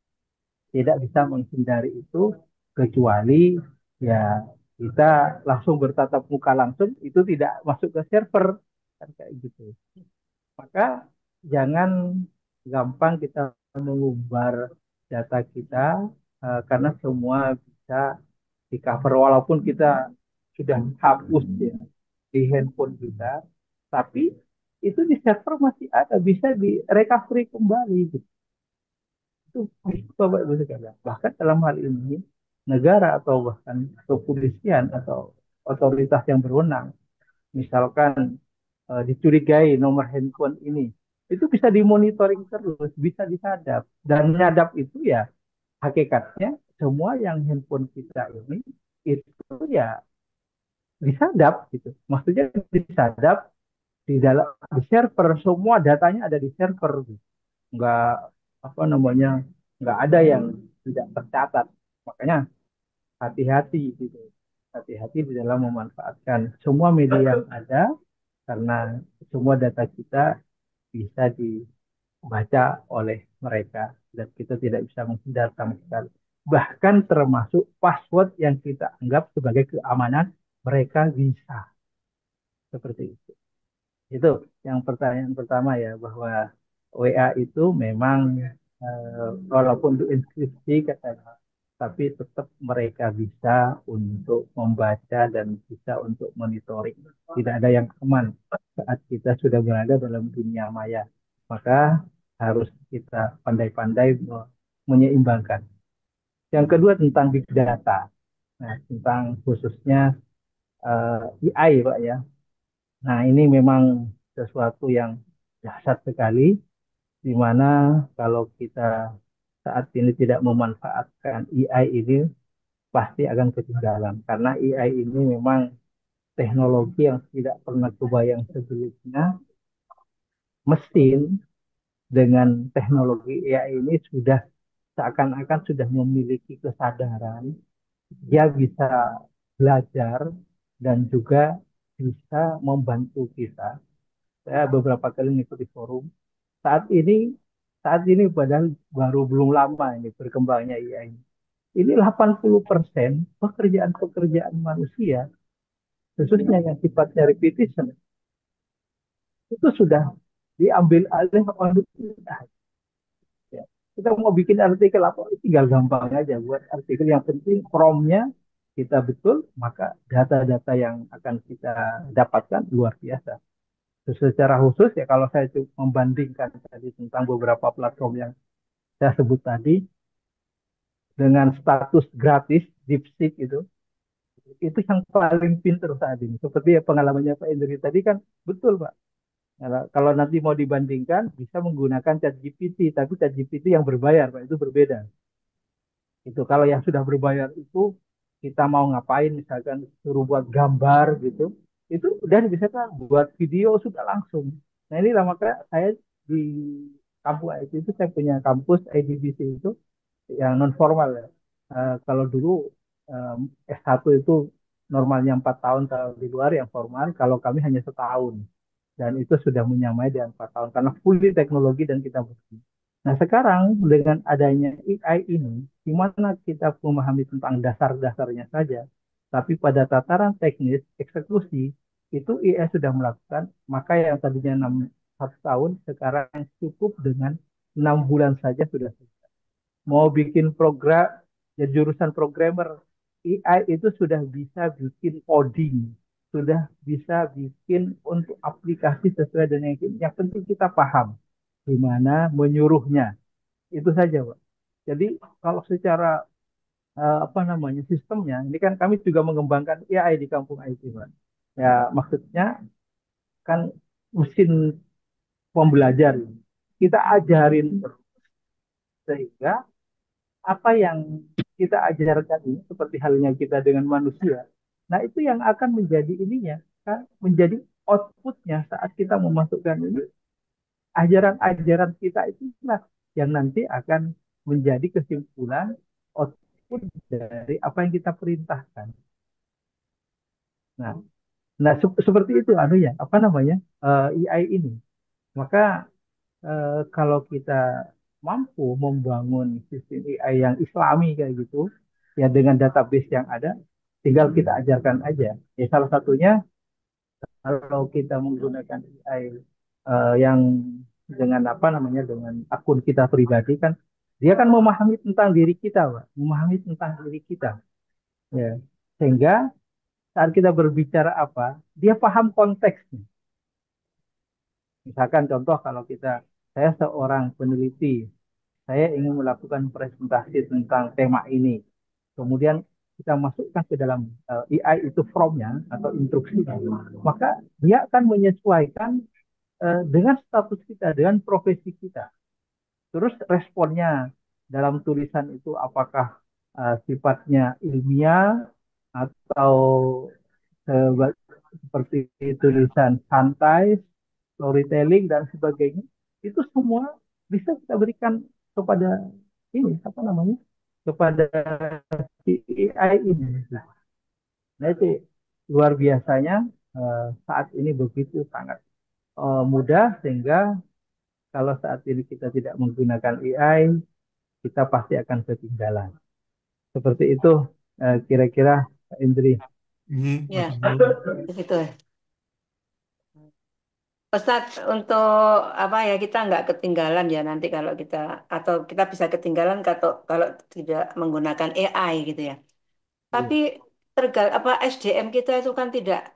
tidak bisa menghindari itu kecuali ya kita langsung bertatap muka langsung itu tidak masuk ke server kan kayak gitu. Maka jangan gampang kita mengumbar data kita karena semua bisa di cover walaupun kita sudah hapus ya di handphone kita, tapi itu di server masih ada bisa di recovery kembali gitu. Itu Bapak Ibu sekalian. Bahkan dalam hal ini negara atau bahkan kepolisian atau otoritas yang berwenang, misalkan dicurigai nomor handphone ini, itu bisa dimonitoring terus, bisa disadap. Dan menyadap itu ya hakikatnya semua yang handphone kita ini itu ya disadap gitu. Maksudnya disadap di dalam di server semua datanya ada di server gitu. Nggak apa namanya nggak ada yang tidak tercatat. Makanya hati-hati gitu. Hati-hati di dalam memanfaatkan semua media yang ada karena semua data kita bisa dibaca oleh mereka dan kita tidak bisa menghindar sama sekali. Bahkan termasuk password yang kita anggap sebagai keamanan mereka bisa seperti itu. Itu yang pertanyaan pertama ya bahwa WA itu memang walaupun dienkripsi katanya, tapi tetap mereka bisa untuk membaca dan bisa untuk monitoring. Tidak ada yang aman saat kita sudah berada dalam dunia maya. Maka harus kita pandai-pandai menyeimbangkan. Yang kedua tentang big data. Nah, tentang khususnya AI, Pak ya. Nah, ini memang sesuatu yang dahsyat sekali, di mana kalau kita saat ini tidak memanfaatkan AI ini, pasti akan ketinggalan. Karena AI ini memang teknologi yang tidak pernah kebayang sebelumnya. Mesin dengan teknologi AI ini sudah seakan-akan sudah memiliki kesadaran. Dia bisa belajar dan juga bisa membantu kita. Saya beberapa kali mengikuti forum. Saat ini, saat ini padahal baru belum lama ini berkembangnya AI. ini 80% pekerjaan-pekerjaan manusia, khususnya yang sifatnya repetition, itu sudah diambil alih oleh AI. Ya. Kita mau bikin artikel apa, tinggal gampang aja buat artikel. Yang penting promnya kita betul, maka data-data yang akan kita dapatkan luar biasa. Secara khusus ya kalau saya membandingkan tadi tentang beberapa platform yang saya sebut tadi dengan status gratis DeepSeek itu yang paling pinter saat ini. Seperti ya pengalamannya Pak Indri tadi kan betul Pak. Kalau nanti mau dibandingkan bisa menggunakan ChatGPT, tapi ChatGPT yang berbayar Pak itu berbeda. Itu kalau yang sudah berbayar itu kita mau ngapain misalkan suruh buat gambar gitu, itu udah bisa kan buat video sudah langsung. Nah inilah maka saya di kampus IT itu saya punya kampus IDBC itu yang non formal ya. Kalau dulu eh, S1 itu normalnya 4 tahun kalau di luar yang formal, kalau kami hanya setahun dan itu sudah menyamai dengan 4 tahun karena fully teknologi dan kita bukti. Nah sekarang dengan adanya AI ini, di mana kita memahami tentang dasar-dasarnya saja, tapi pada tataran teknis eksekusi itu AI sudah melakukan, maka yang tadinya 1 tahun sekarang cukup dengan 6 bulan saja sudah selesai. Mau bikin program ya jurusan programmer, AI itu sudah bisa bikin coding, sudah bisa bikin untuk aplikasi sesuai dengan yang penting kita paham gimana menyuruhnya. Itu saja, Pak. Jadi kalau secara apa namanya sistemnya, ini kan kami juga mengembangkan AI di kampung IT, Pak. Ya maksudnya kan mesin pembelajar ini. Kita ajarin terus sehingga apa yang kita ajarkan ini seperti halnya kita dengan manusia. Nah, itu yang akan menjadi ininya, kan menjadi outputnya saat kita memasukkan ini ajaran-ajaran kita itu yang nanti akan menjadi kesimpulan output dari apa yang kita perintahkan. Nah, seperti itu anu ya, apa namanya? AI ini. Maka kalau kita mampu membangun sistem AI yang islami kayak gitu, ya dengan database yang ada, tinggal kita ajarkan aja. Ya salah satunya kalau kita menggunakan AI yang dengan apa namanya dengan akun kita pribadi kan, dia kan memahami tentang diri kita, Pak. Memahami tentang diri kita, ya. Sehingga saat kita berbicara apa, dia paham konteksnya. Misalkan contoh kalau saya seorang peneliti, saya ingin melakukan presentasi tentang tema ini. Kemudian kita masukkan ke dalam AI itu prompt-nya atau instruksinya. Maka dia akan menyesuaikan dengan status kita, dengan profesi kita. Terus responnya dalam tulisan itu apakah sifatnya ilmiah atau seperti tulisan santai, storytelling dan sebagainya. Itu semua bisa kita berikan kepada ini apa namanya? Kepada si AI ini. Nah itu luar biasanya saat ini begitu sangat mudah sehingga kalau saat ini kita tidak menggunakan AI, kita pasti akan ketinggalan. Seperti itu kira-kira Pak Indri. Ya, begitu. Ustadz, untuk apa ya kita nggak ketinggalan ya nanti kalau kita atau kita bisa ketinggalan kalau tidak menggunakan AI gitu ya. Tapi apa SDM kita itu kan tidak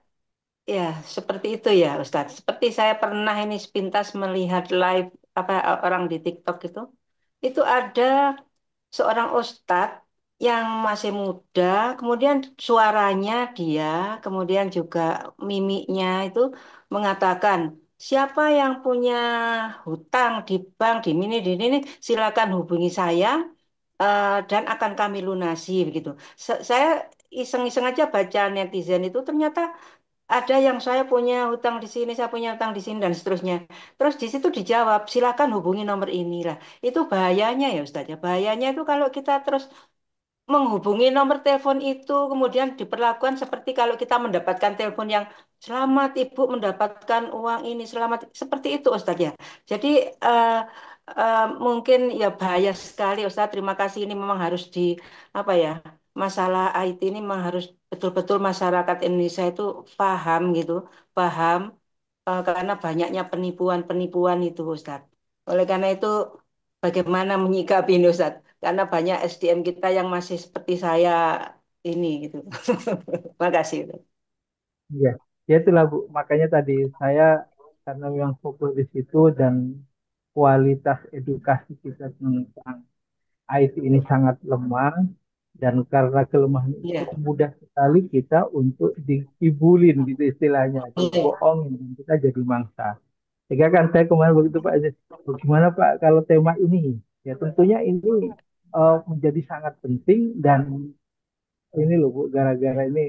ya seperti itu ya Ustadz. Seperti saya pernah ini sepintas melihat live apa orang di TikTok itu ada seorang ustadz yang masih muda, kemudian suaranya dia, kemudian juga mimiknya itu mengatakan, siapa yang punya hutang di bank di ini, silakan hubungi saya dan akan kami lunasi begitu. Saya iseng-iseng aja baca netizen itu ternyata ada yang saya punya hutang di sini, saya punya hutang di sini dan seterusnya. Terus di situ dijawab, silakan hubungi nomor ini lah. Itu bahayanya ya Ustaz ya. Bahayanya itu kalau kita terus menghubungi nomor telepon itu kemudian diperlakukan seperti kalau kita mendapatkan telepon yang selamat Ibu mendapatkan uang ini, selamat seperti itu Ustaz ya. Jadi mungkin ya bahaya sekali Ustaz. Terima kasih, ini memang harus di apa ya, masalah IT ini memang harus betul-betul masyarakat Indonesia itu paham gitu, paham karena banyaknya penipuan-penipuan itu Ustaz. Oleh karena itu bagaimana menyikapi ini Ustaz? Karena banyak SDM kita yang masih seperti saya ini gitu. Makasih. Iya, ya itulah Bu. Makanya tadi saya karena memang fokus di situ dan kualitas edukasi kita tentang IT ini sangat lemah dan karena kelemahan itu Iya, mudah sekali kita untuk dikibulin gitu istilahnya, iya, dibohongin dan kita jadi mangsa. Sehingga kan saya kemarin begitu Pak Aziz, bagaimana Pak kalau tema ini? Ya tentunya ini menjadi sangat penting dan ini loh Bu, gara-gara ini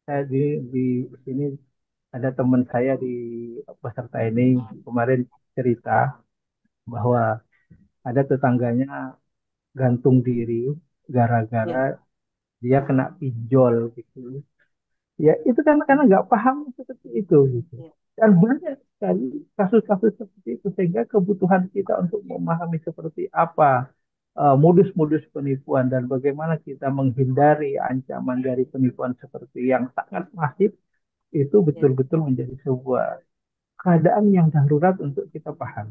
saya di sini ada teman saya di peserta ini kemarin cerita bahwa ada tetangganya gantung diri gara-gara iya, dia kena pinjol gitu. Ya itu kan karena nggak paham seperti itu gitu. iya, Dan banyak sekali kasus-kasus seperti itu sehingga kebutuhan kita untuk memahami seperti apa modus-modus penipuan dan bagaimana kita menghindari ancaman dari penipuan seperti yang sangat masif itu iya, betul-betul menjadi sebuah keadaan yang darurat untuk kita paham.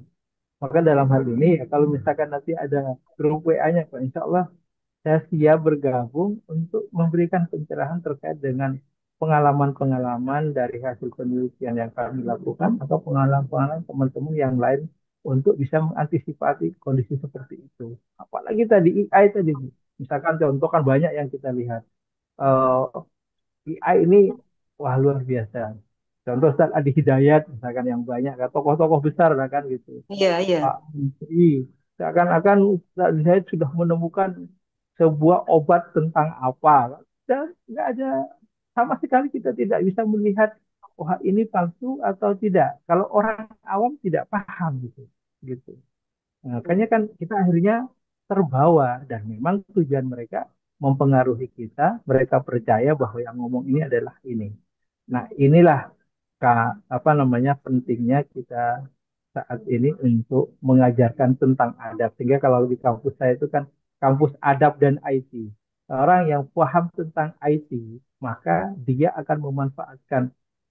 Maka dalam hal ini ya kalau misalkan nanti ada grup WA-nya Pak, insya Allah saya siap bergabung untuk memberikan pencerahan terkait dengan pengalaman-pengalaman dari hasil penelitian yang kami lakukan atau pengalaman-pengalaman teman-teman yang lain untuk bisa mengantisipasi kondisi seperti itu. Apalagi tadi AI tadi, misalkan contoh kan banyak yang kita lihat. AI ini wah luar biasa. Contoh Ustaz Adi Hidayat misalkan yang banyak kan tokoh-tokoh besar lah kan gitu. iya, iya, Pak Menteri seakan-akan Ustaz Adi Hidayat sudah menemukan sebuah obat tentang apa dan nggak ada sama sekali kita tidak bisa melihat wah ini palsu atau tidak. Kalau orang awam tidak paham gitu, gitu. Nah, makanya kan kita akhirnya terbawa dan memang tujuan mereka mempengaruhi kita, mereka percaya bahwa yang ngomong ini adalah ini. Nah, inilah apa namanya pentingnya kita saat ini untuk mengajarkan tentang adab. Sehingga kalau di kampus saya itu kan kampus adab dan IT. Orang yang paham tentang IT, maka dia akan memanfaatkan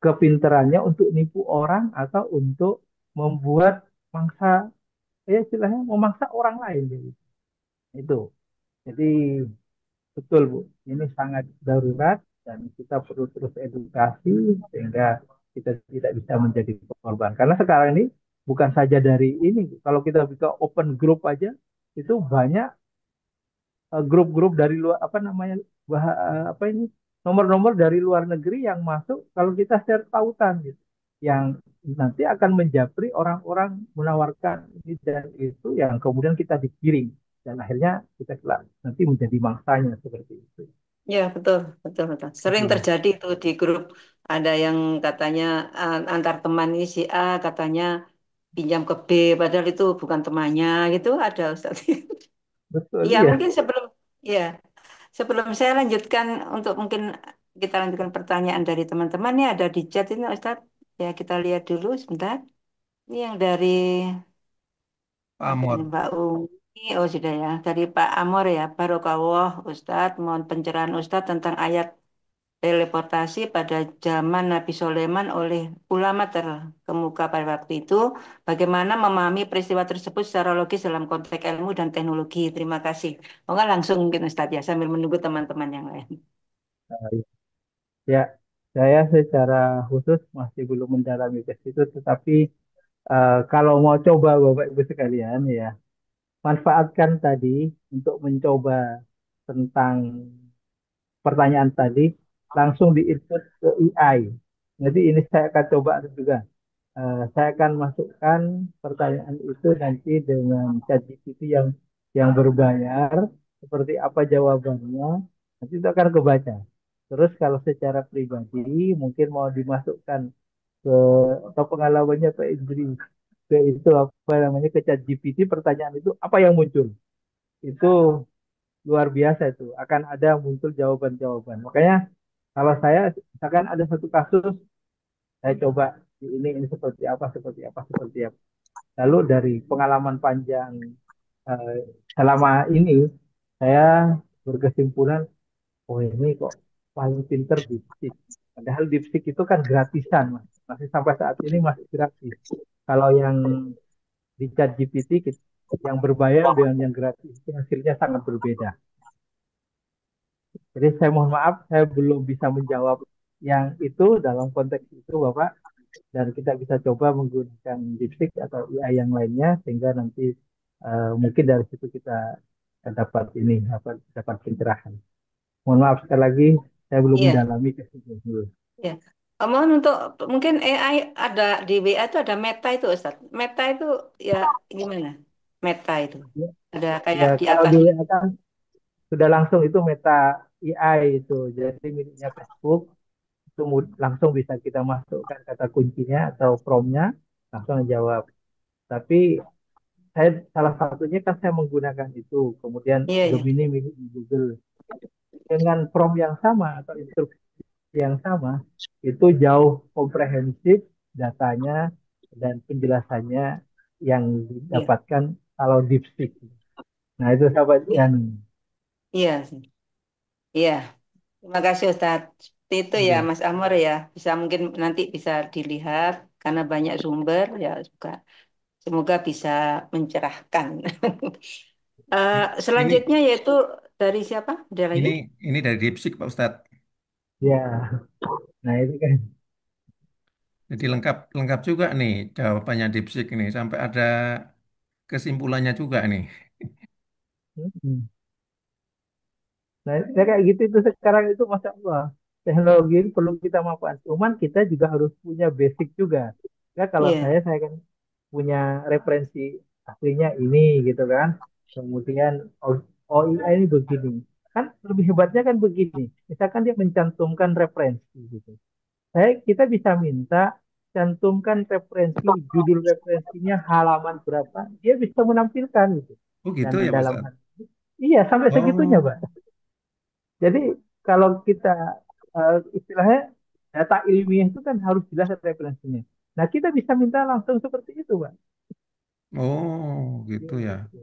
kepintarannya untuk nipu orang atau untuk membuat mangsa ya istilahnya memaksa orang lain gitu. Itu. Jadi betul Bu, ini sangat darurat dan kita perlu terus edukasi sehingga kita tidak bisa menjadi korban. Karena sekarang ini bukan saja dari ini, Bu. Kalau kita bisa open group aja itu banyak grup-grup dari luar apa namanya apa ini nomor-nomor dari luar negeri yang masuk kalau kita share tautan gitu yang nanti akan menjapri orang-orang menawarkan ini dan itu yang kemudian kita digiring dan akhirnya kita kelak nanti menjadi mangsanya seperti itu. iya, betul, betul, betul. Sering Hmm. terjadi itu di grup. Ada yang katanya antar teman ini si A katanya pinjam ke B, padahal itu bukan temannya gitu. Ada Ustaz. Betul Iya, ya. mungkin ya, sebelum saya lanjutkan untuk mungkin kita lanjutkan pertanyaan dari teman-teman nih ada di chat ini Ustaz. Ya, kita lihat dulu sebentar. Ini yang dari Pak apa Amor. ini Mbak Umi? Oh sudah ya, dari Pak Amor ya. Barokallah Ustadz, mohon pencerahan Ustadz tentang ayat teleportasi pada zaman Nabi Sulaiman oleh ulama terkemuka pada waktu itu. Bagaimana memahami peristiwa tersebut secara logis dalam konteks ilmu dan teknologi. Terima kasih. Moga langsung mungkin Ustadz ya sambil menunggu teman-teman yang lain. Ya, saya secara khusus masih belum mendalami ke situ, tetapi kalau mau coba Bapak Ibu sekalian ya, manfaatkan tadi untuk mencoba tentang pertanyaan tadi, langsung di-input ke AI. Jadi ini saya akan coba juga. Saya akan masukkan pertanyaan itu nanti dengan ChatGPT yang berbayar, seperti apa jawabannya, nanti itu akan kebaca. Terus kalau secara pribadi mungkin mau dimasukkan ke atau pengalamannya Pak Indri ke itu apa namanya ke ChatGPT pertanyaan itu apa yang muncul itu luar biasa itu akan ada muncul jawaban-jawaban. Makanya kalau saya misalkan ada satu kasus saya coba ini seperti apa seperti apa seperti apa. Lalu dari pengalaman panjang eh, selama ini, saya berkesimpulan, oh ini kok paling pinter DeepSeek. Padahal DeepSeek itu kan gratisan, Mas. Masih sampai saat ini masih gratis. Kalau yang di ChatGPT yang berbayar dengan yang gratis itu hasilnya sangat berbeda. Jadi saya mohon maaf, saya belum bisa menjawab yang itu dalam konteks itu, Bapak. Dan kita bisa coba menggunakan DeepSeek atau AI yang lainnya sehingga nanti mungkin dari situ kita dapat ini dapat pencerahan. Mohon maaf sekali lagi, saya belum Iya, mendalami ke situ dulu. iya. Mohon untuk mungkin AI ada di WA itu ada Meta itu Ustaz. Meta itu ya gimana? Meta itu Ya, ada ya kayak di kalau di atasnya. WA kan sudah langsung itu Meta AI itu, jadi miliknya Facebook itu langsung bisa kita masukkan kata kuncinya atau promptnya langsung jawab. Tapi saya salah satunya kan saya menggunakan itu, kemudian Iya, iya. Gemini milik Google dengan prompt yang sama atau instruksi yang sama itu jauh komprehensif datanya dan penjelasannya yang Iya. didapatkan kalau DeepSeek. Nah itu sahabat Iya, yang iya sih. Iya. Terima kasih Ustaz. Seperti itu ya iya. Mas Amor ya. Bisa mungkin nanti bisa dilihat karena banyak sumber ya juga. Semoga bisa mencerahkan. Ini Selanjutnya yaitu dari siapa? Ada lagi? ini ini dari DeepSeek Pak Ustadz. Ya, nah itu kan. Jadi lengkap lengkap juga nih jawabannya DeepSeek ini sampai ada kesimpulannya juga nih. Mm-mm. Nah, ya kayak gitu itu sekarang itu Masya Allah. Teknologi ini perlu kita manfaatkan. Cuman kita juga harus punya basic juga. Ya kalau Iya, saya kan punya referensi aslinya ini gitu kan. Kemudian oh, oh iya ini begini. Kan lebih hebatnya kan begini. Misalkan dia mencantumkan referensi gitu. Kita bisa minta cantumkan referensi, judul referensinya halaman berapa. Dia bisa menampilkan gitu. Oh Dan gitu ya Pak dalam Ustadz. hal iya sampai segitunya, Oh, Pak. Jadi kalau kita istilahnya data ilmiah itu kan harus jelas referensinya. Nah, kita bisa minta langsung seperti itu, Pak. oh Iya, gitu ya. gitu.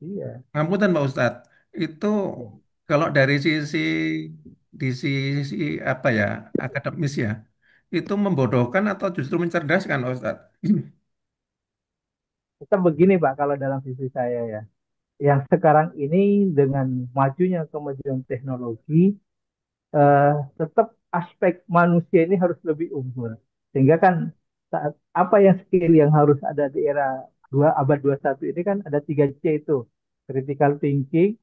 Iya. Ngapunten Pak Ustadz, itu Ya. kalau dari sisi di sisi apa ya akademis ya, itu membodohkan atau justru mencerdaskan Pak Ustadz? Tetap begini, Pak, kalau dalam sisi saya ya. Yang sekarang ini dengan majunya kemajuan teknologi, tetap aspek manusia ini harus lebih unggul. Sehingga kan saat apa yang skill yang harus ada di era abad 21 ini kan ada 3C itu. Critical thinking,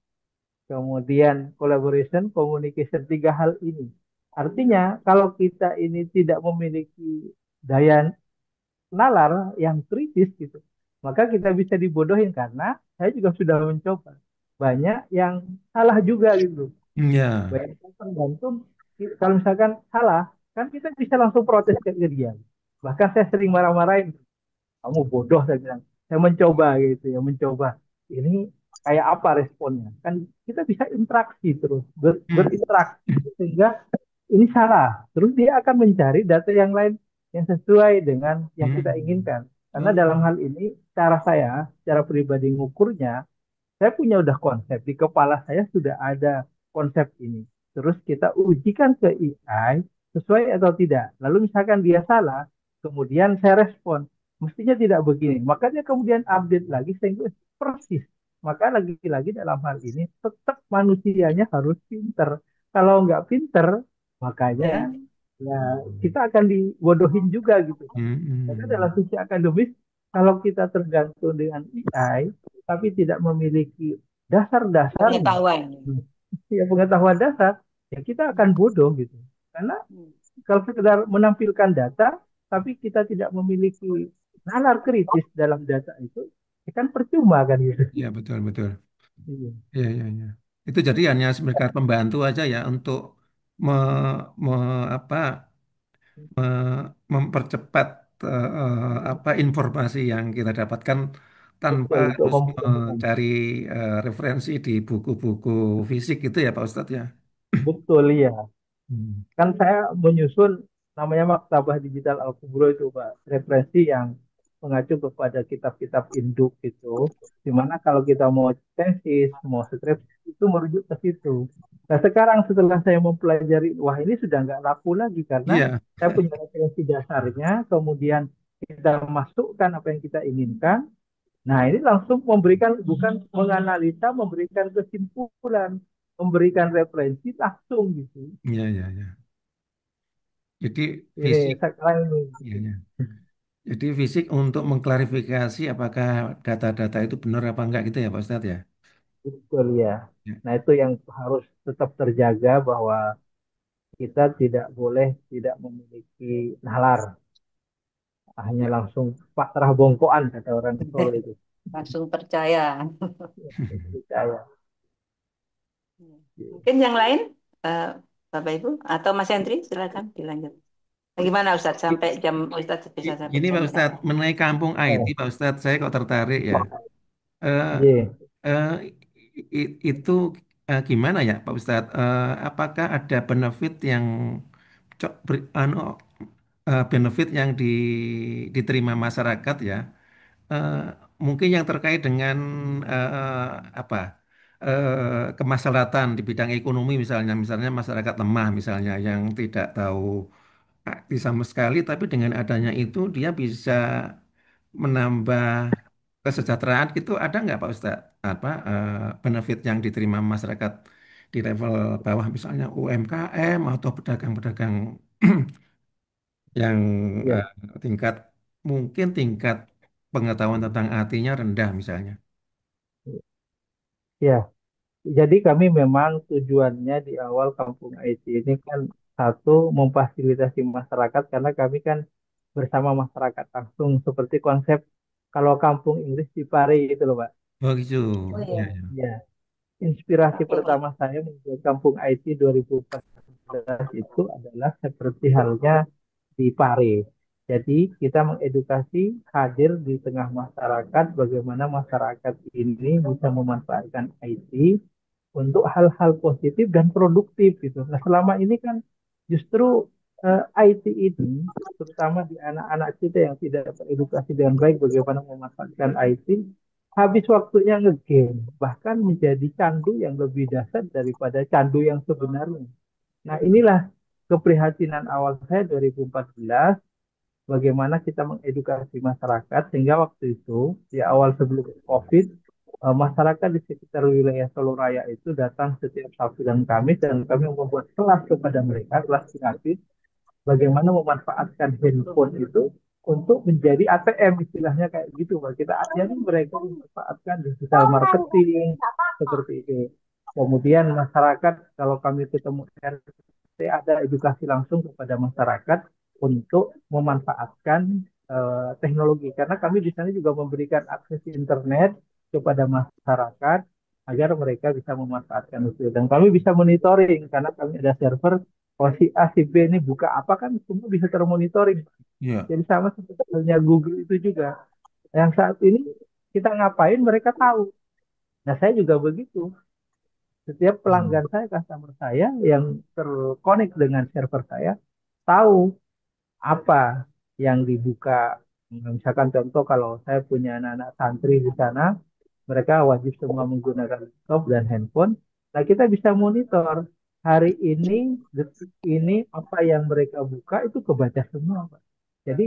kemudian collaboration, communication, tiga hal ini. Artinya kalau kita ini tidak memiliki daya nalar yang kritis gitu, maka kita bisa dibodohin karena saya juga sudah mencoba. Banyak yang salah juga gitu. Ya. Banyak yang tergantung kalau misalkan salah, kan kita bisa langsung protes ke dia. Bahkan saya sering marah-marahin, kamu bodoh saya bilang. Saya mencoba gitu ya, mencoba. Ini kayak apa responnya? Kan kita bisa interaksi terus, Hmm. berinteraksi sehingga ini salah. Terus dia akan mencari data yang lain yang sesuai dengan yang kita Hmm. inginkan. Karena Oh. dalam hal ini cara saya, cara pribadi ngukurnya, saya punya udah konsep di kepala saya sudah ada konsep ini. Terus kita ujikan ke AI sesuai atau tidak. Lalu misalkan dia salah, kemudian saya respon, mestinya tidak begini. Maka dia kemudian update lagi sehingga persis. Maka lagi-lagi dalam hal ini tetap manusianya harus pinter. Kalau nggak pinter, makanya iya, ya kita akan dibodohin juga gitu. Karena dalam Hmm. sisi akademis, kalau kita tergantung dengan AI, tapi tidak memiliki dasar-dasarnya, pengetahuan. ya pengetahuan dasar, ya kita akan bodoh gitu. Karena Hmm. kalau sekedar menampilkan data, tapi kita tidak memiliki nalar kritis dalam data itu, ya kan percuma kan gitu. Ya betul betul. Iya. Ya ya ya. Itu jadi hanya sebagai pembantu aja ya untuk me, apa mempercepat apa informasi yang kita dapatkan tanpa Betul, untuk harus memudahkan. mencari referensi di buku-buku fisik gitu ya Pak Ustadz ya. Betul ya. Kan saya menyusun namanya Maktabah Digital Al Kubro itu Pak, referensi yang mengacu kepada kitab-kitab induk gitu. Dimana kalau kita mau tesis, mau skripsi itu merujuk ke situ. Nah sekarang setelah saya mempelajari, wah ini sudah nggak laku lagi karena Iya, saya punya referensi dasarnya, kemudian kita masukkan apa yang kita inginkan. Nah ini langsung memberikan, bukan menganalisa, memberikan kesimpulan, memberikan referensi langsung gitu. iya, iya, iya. Jadi Ini fisik, sekarang ini. iya, iya. Jadi fisik untuk mengklarifikasi apakah data-data itu benar apa enggak gitu ya Pak Ustadz ya. Betul ya. Ya, Nah itu yang harus tetap terjaga bahwa kita tidak boleh tidak memiliki nalar, hanya ya. langsung pasrah bongkoan kata orang Solo itu. Langsung percaya. Percaya. Mungkin yang lain, eh, Bapak Ibu atau Mas Hendri, silakan dilanjut. Bagaimana Ustadz sampai jam Ustadz bisa sampai Gini jam Pak berapa? Ustadz, mengenai kampung IT Oh, Pak Ustadz, saya kok tertarik ya. Eh, iya, eh, itu gimana ya Pak Ustadz? Apakah ada benefit yang benefit yang diterima masyarakat ya? Eh, Mungkin yang terkait dengan apa? Kemaslahatan di bidang ekonomi misalnya masyarakat lemah misalnya yang tidak tahu arti sama sekali, tapi dengan adanya itu dia bisa menambah kesejahteraan gitu. Ada nggak Pak Ustadz? Apa benefit yang diterima masyarakat di level bawah misalnya UMKM atau pedagang-pedagang yang iya, eh, tingkat mungkin tingkat pengetahuan tentang artinya rendah misalnya. iya. Jadi kami memang tujuannya di awal Kampung IT ini kan satu memfasilitasi masyarakat karena kami kan bersama masyarakat langsung seperti konsep kalau Kampung Inggris di Pare itu loh Pak. Oh gitu. Oh Ya, iya, ya. Ya, inspirasi oke Pak. pertama saya membuat Kampung IT 2014 itu adalah seperti halnya di Pare. Jadi kita mengedukasi hadir di tengah masyarakat bagaimana masyarakat ini bisa memanfaatkan IT untuk hal-hal positif dan produktif gitu. Nah selama ini kan justru IT ini terutama di anak-anak kita yang tidak teredukasi dengan baik bagaimana memanfaatkan IT habis waktunya ngegame bahkan menjadi candu yang lebih dahsyat daripada candu yang sebenarnya. Nah inilah keprihatinan awal saya 2014 bagaimana kita mengedukasi masyarakat sehingga waktu itu di awal sebelum COVID masyarakat di sekitar wilayah Solo Raya itu datang setiap Sabtu dan Kamis dan kami membuat kelas kepada mereka, kelas gratis bagaimana memanfaatkan handphone itu untuk menjadi ATM istilahnya kayak gitu. Kita ajari mereka memanfaatkan digital marketing seperti itu. Kemudian masyarakat kalau kami ketemu RT ada edukasi langsung kepada masyarakat untuk memanfaatkan teknologi karena kami di sana juga memberikan akses internet kepada masyarakat agar mereka bisa memanfaatkan itu dan kami bisa monitoring karena kami ada server kalau si A si B ini buka apa kan semua bisa termonitoring Ya. jadi sama seperti halnya Google itu juga yang saat ini kita ngapain mereka tahu nah saya juga begitu setiap Hmm. pelanggan saya customer saya yang terkonek dengan server saya tahu apa yang dibuka. Misalkan contoh kalau saya punya anak-anak santri di sana, mereka wajib semua menggunakan laptop dan handphone. Nah, kita bisa monitor hari ini, detik ini, apa yang mereka buka itu kebaca semua, Pak. Jadi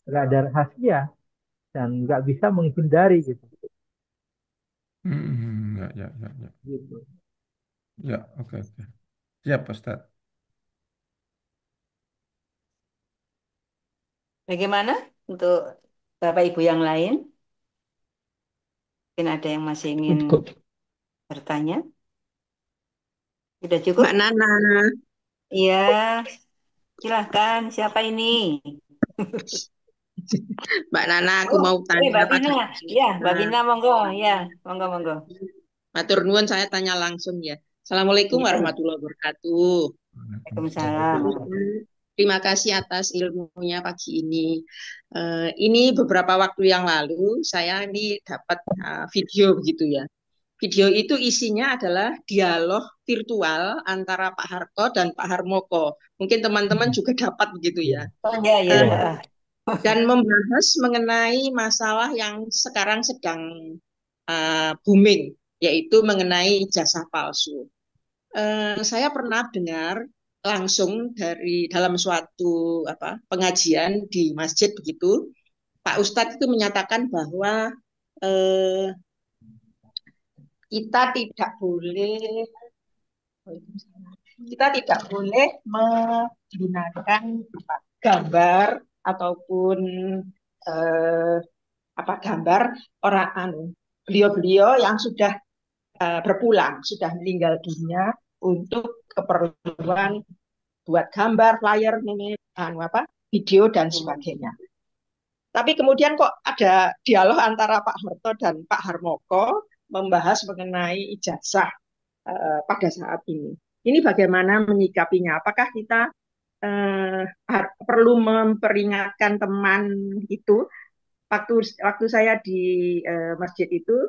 nggak ada rahasia dan nggak bisa menghindari gitu. Ya, ya, ya, ya. Gitu. Ya, oke, oke. Siap, Pak Ustadz. Bagaimana untuk Bapak Ibu yang lain? Mungkin ada yang masih ingin Cukup. bertanya? Sudah cukup? Mbak Nana, Iya, silahkan. Siapa ini? Mbak Nana, aku Oh, mau tanya Mbak pada Vina. Iya, Mbak Vina, monggo. Ya, monggo, monggo. Matur nuwun, saya tanya langsung ya. Assalamualaikum Iya, warahmatullahi wabarakatuh. Waalaikumsalam. Terima kasih atas ilmunya pagi ini. Ini beberapa waktu yang lalu saya ini dapat video begitu ya. Video itu isinya adalah dialog virtual antara Pak Harto dan Pak Harmoko. Mungkin teman-teman juga dapat begitu ya. Oh, iya, iya. Ya, Heeh. dan membahas mengenai masalah yang sekarang sedang booming, yaitu mengenai ijazah palsu. Saya pernah dengar langsung dari dalam suatu pengajian di masjid begitu, Pak Ustadz itu menyatakan bahwa eh, kita tidak boleh menggunakan gambar ataupun eh, gambar orang beliau-beliau yang sudah berpulang, sudah meninggal dunia untuk keperluan buat gambar, flyer, video dan sebagainya. Tapi kemudian kok ada dialog antara Pak Harto dan Pak Harmoko membahas mengenai ijazah pada saat ini. Ini bagaimana menyikapinya? Apakah kita perlu memperingatkan teman itu? Waktu saya di masjid itu,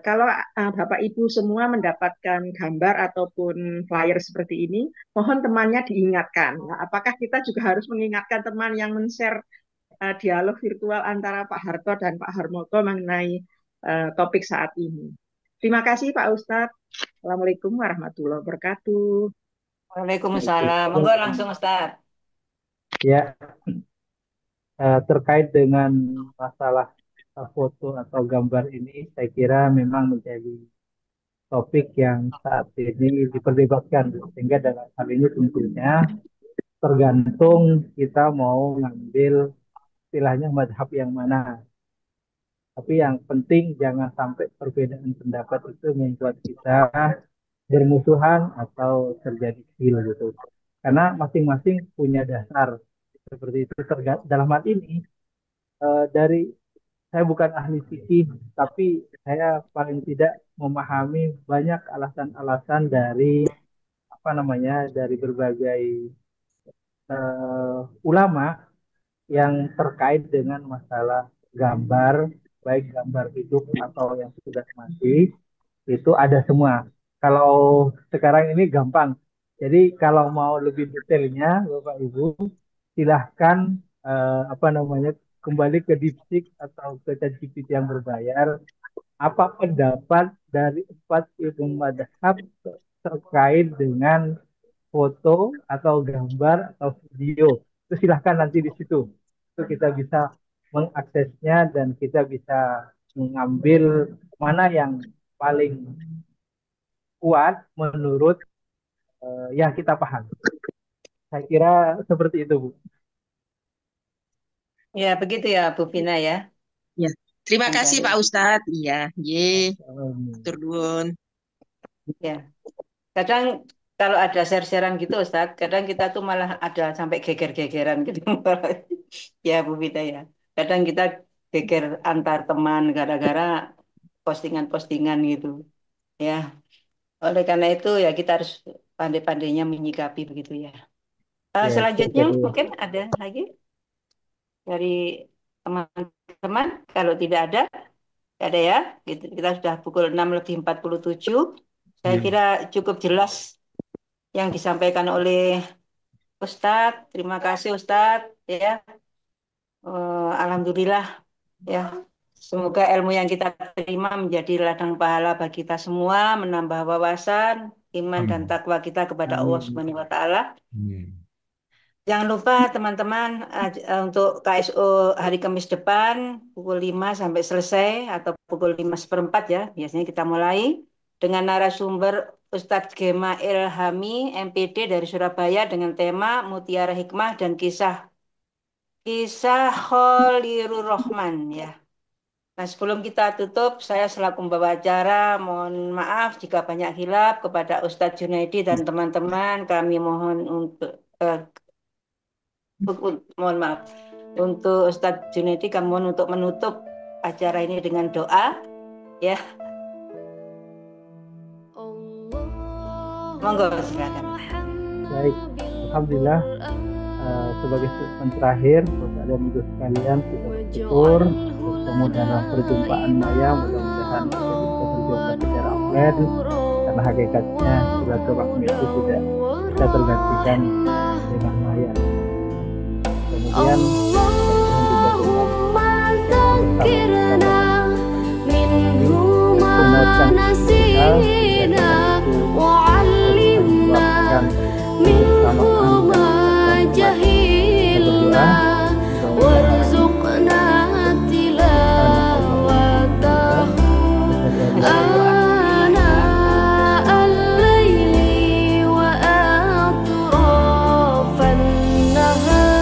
kalau Bapak Ibu semua mendapatkan gambar ataupun flyer seperti ini, mohon temannya diingatkan. Nah, apakah kita juga harus mengingatkan teman yang men-share dialog virtual antara Pak Harto dan Pak Harmoko mengenai topik saat ini? Terima kasih Pak Ustadz. Assalamualaikum warahmatullahi wabarakatuh. Waalaikumsalam. Monggo langsung Ustaz. Ya, terkait dengan masalah foto atau gambar ini, saya kira memang menjadi topik yang saat ini diperdebatkan, sehingga dalam hal ini tentunya tergantung kita mau ngambil istilahnya madhab yang mana. Tapi yang penting jangan sampai perbedaan pendapat itu membuat kita bermusuhan atau terjadi hil gitu. Karena masing-masing punya dasar seperti itu. Dalam hal ini dari saya bukan ahli fikih, tapi saya paling tidak memahami banyak alasan-alasan dari dari berbagai ulama yang terkait dengan masalah gambar, baik gambar hidup atau yang sudah mati, itu ada semua. Kalau sekarang ini gampang. Jadi kalau mau lebih detailnya, Bapak Ibu, silahkan kembali ke DeepSeek atau ke ChatGPT yang berbayar. Apa pendapat dari 4 ilmu madhab terkait dengan foto atau gambar atau video? Itu silahkan nanti di situ. Itu kita bisa mengaksesnya dan kita bisa mengambil mana yang paling kuat menurut yang kita paham. Saya kira seperti itu, Bu. Ya, begitu ya, Bu Vina ya. Ya, terima kasih Pak Ustadz. Iya, tur nuwun. Ya. Kadang kalau ada share-sharean gitu Ustadz, kadang kita tuh malah ada sampai geger-gegeran gitu. Ya, Bu Vina ya. Kadang kita geger antar teman gara-gara postingan-postingan gitu. Ya. Oleh karena itu ya kita harus pandai-pandainya menyikapi begitu ya. Selanjutnya mungkin ada lagi dari teman-teman. Kalau tidak ada ya. Kita sudah pukul 6:47. Saya kira cukup jelas yang disampaikan oleh Ustadz. Terima kasih Ustadz ya. Alhamdulillah ya. Semoga ilmu yang kita terima menjadi ladang pahala bagi kita semua, menambah wawasan, iman dan takwa kita kepada Allah Subhanahu wa taala. Jangan lupa teman-teman untuk KSO hari Kamis depan pukul 5 sampai selesai atau pukul 5:15 ya. Biasanya kita mulai dengan narasumber Ustadz Gema Ilhami MPD dari Surabaya dengan tema Mutiara Hikmah dan kisah Kholirur Rahman ya. Nah, sebelum kita tutup, saya selaku pembawa acara mohon maaf jika banyak hilaf kepada Ustadz Junaidi dan teman-teman. Kami mohon mohon maaf untuk Ustadz Junaidi, kami mohon untuk menutup acara ini dengan doa ya. Monggo silakan. Baik, alhamdulillah. Sebagai statement terakhir, Bapak dan Ibu sekalian, kita bersyukur bertemu dalam perjumpaan maya. Mudah-mudahan kita bisa berjumpa secara offline, karena hakikatnya silaturahmi itu tidak bisa tergantikan dengan maya. Kemudian ذكرنا منه ما menyautkan kita نسينا وعلمنا منه ما جهلنا وارزقنا تلاوته آناء الليل وأطراف النهار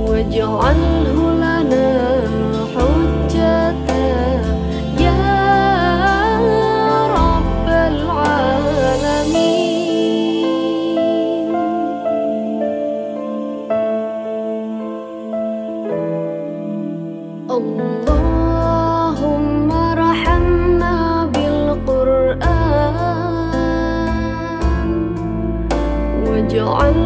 واجعله لنا حجة يا رب العالمين. اللهم ارحمنا بالقرآن واجعل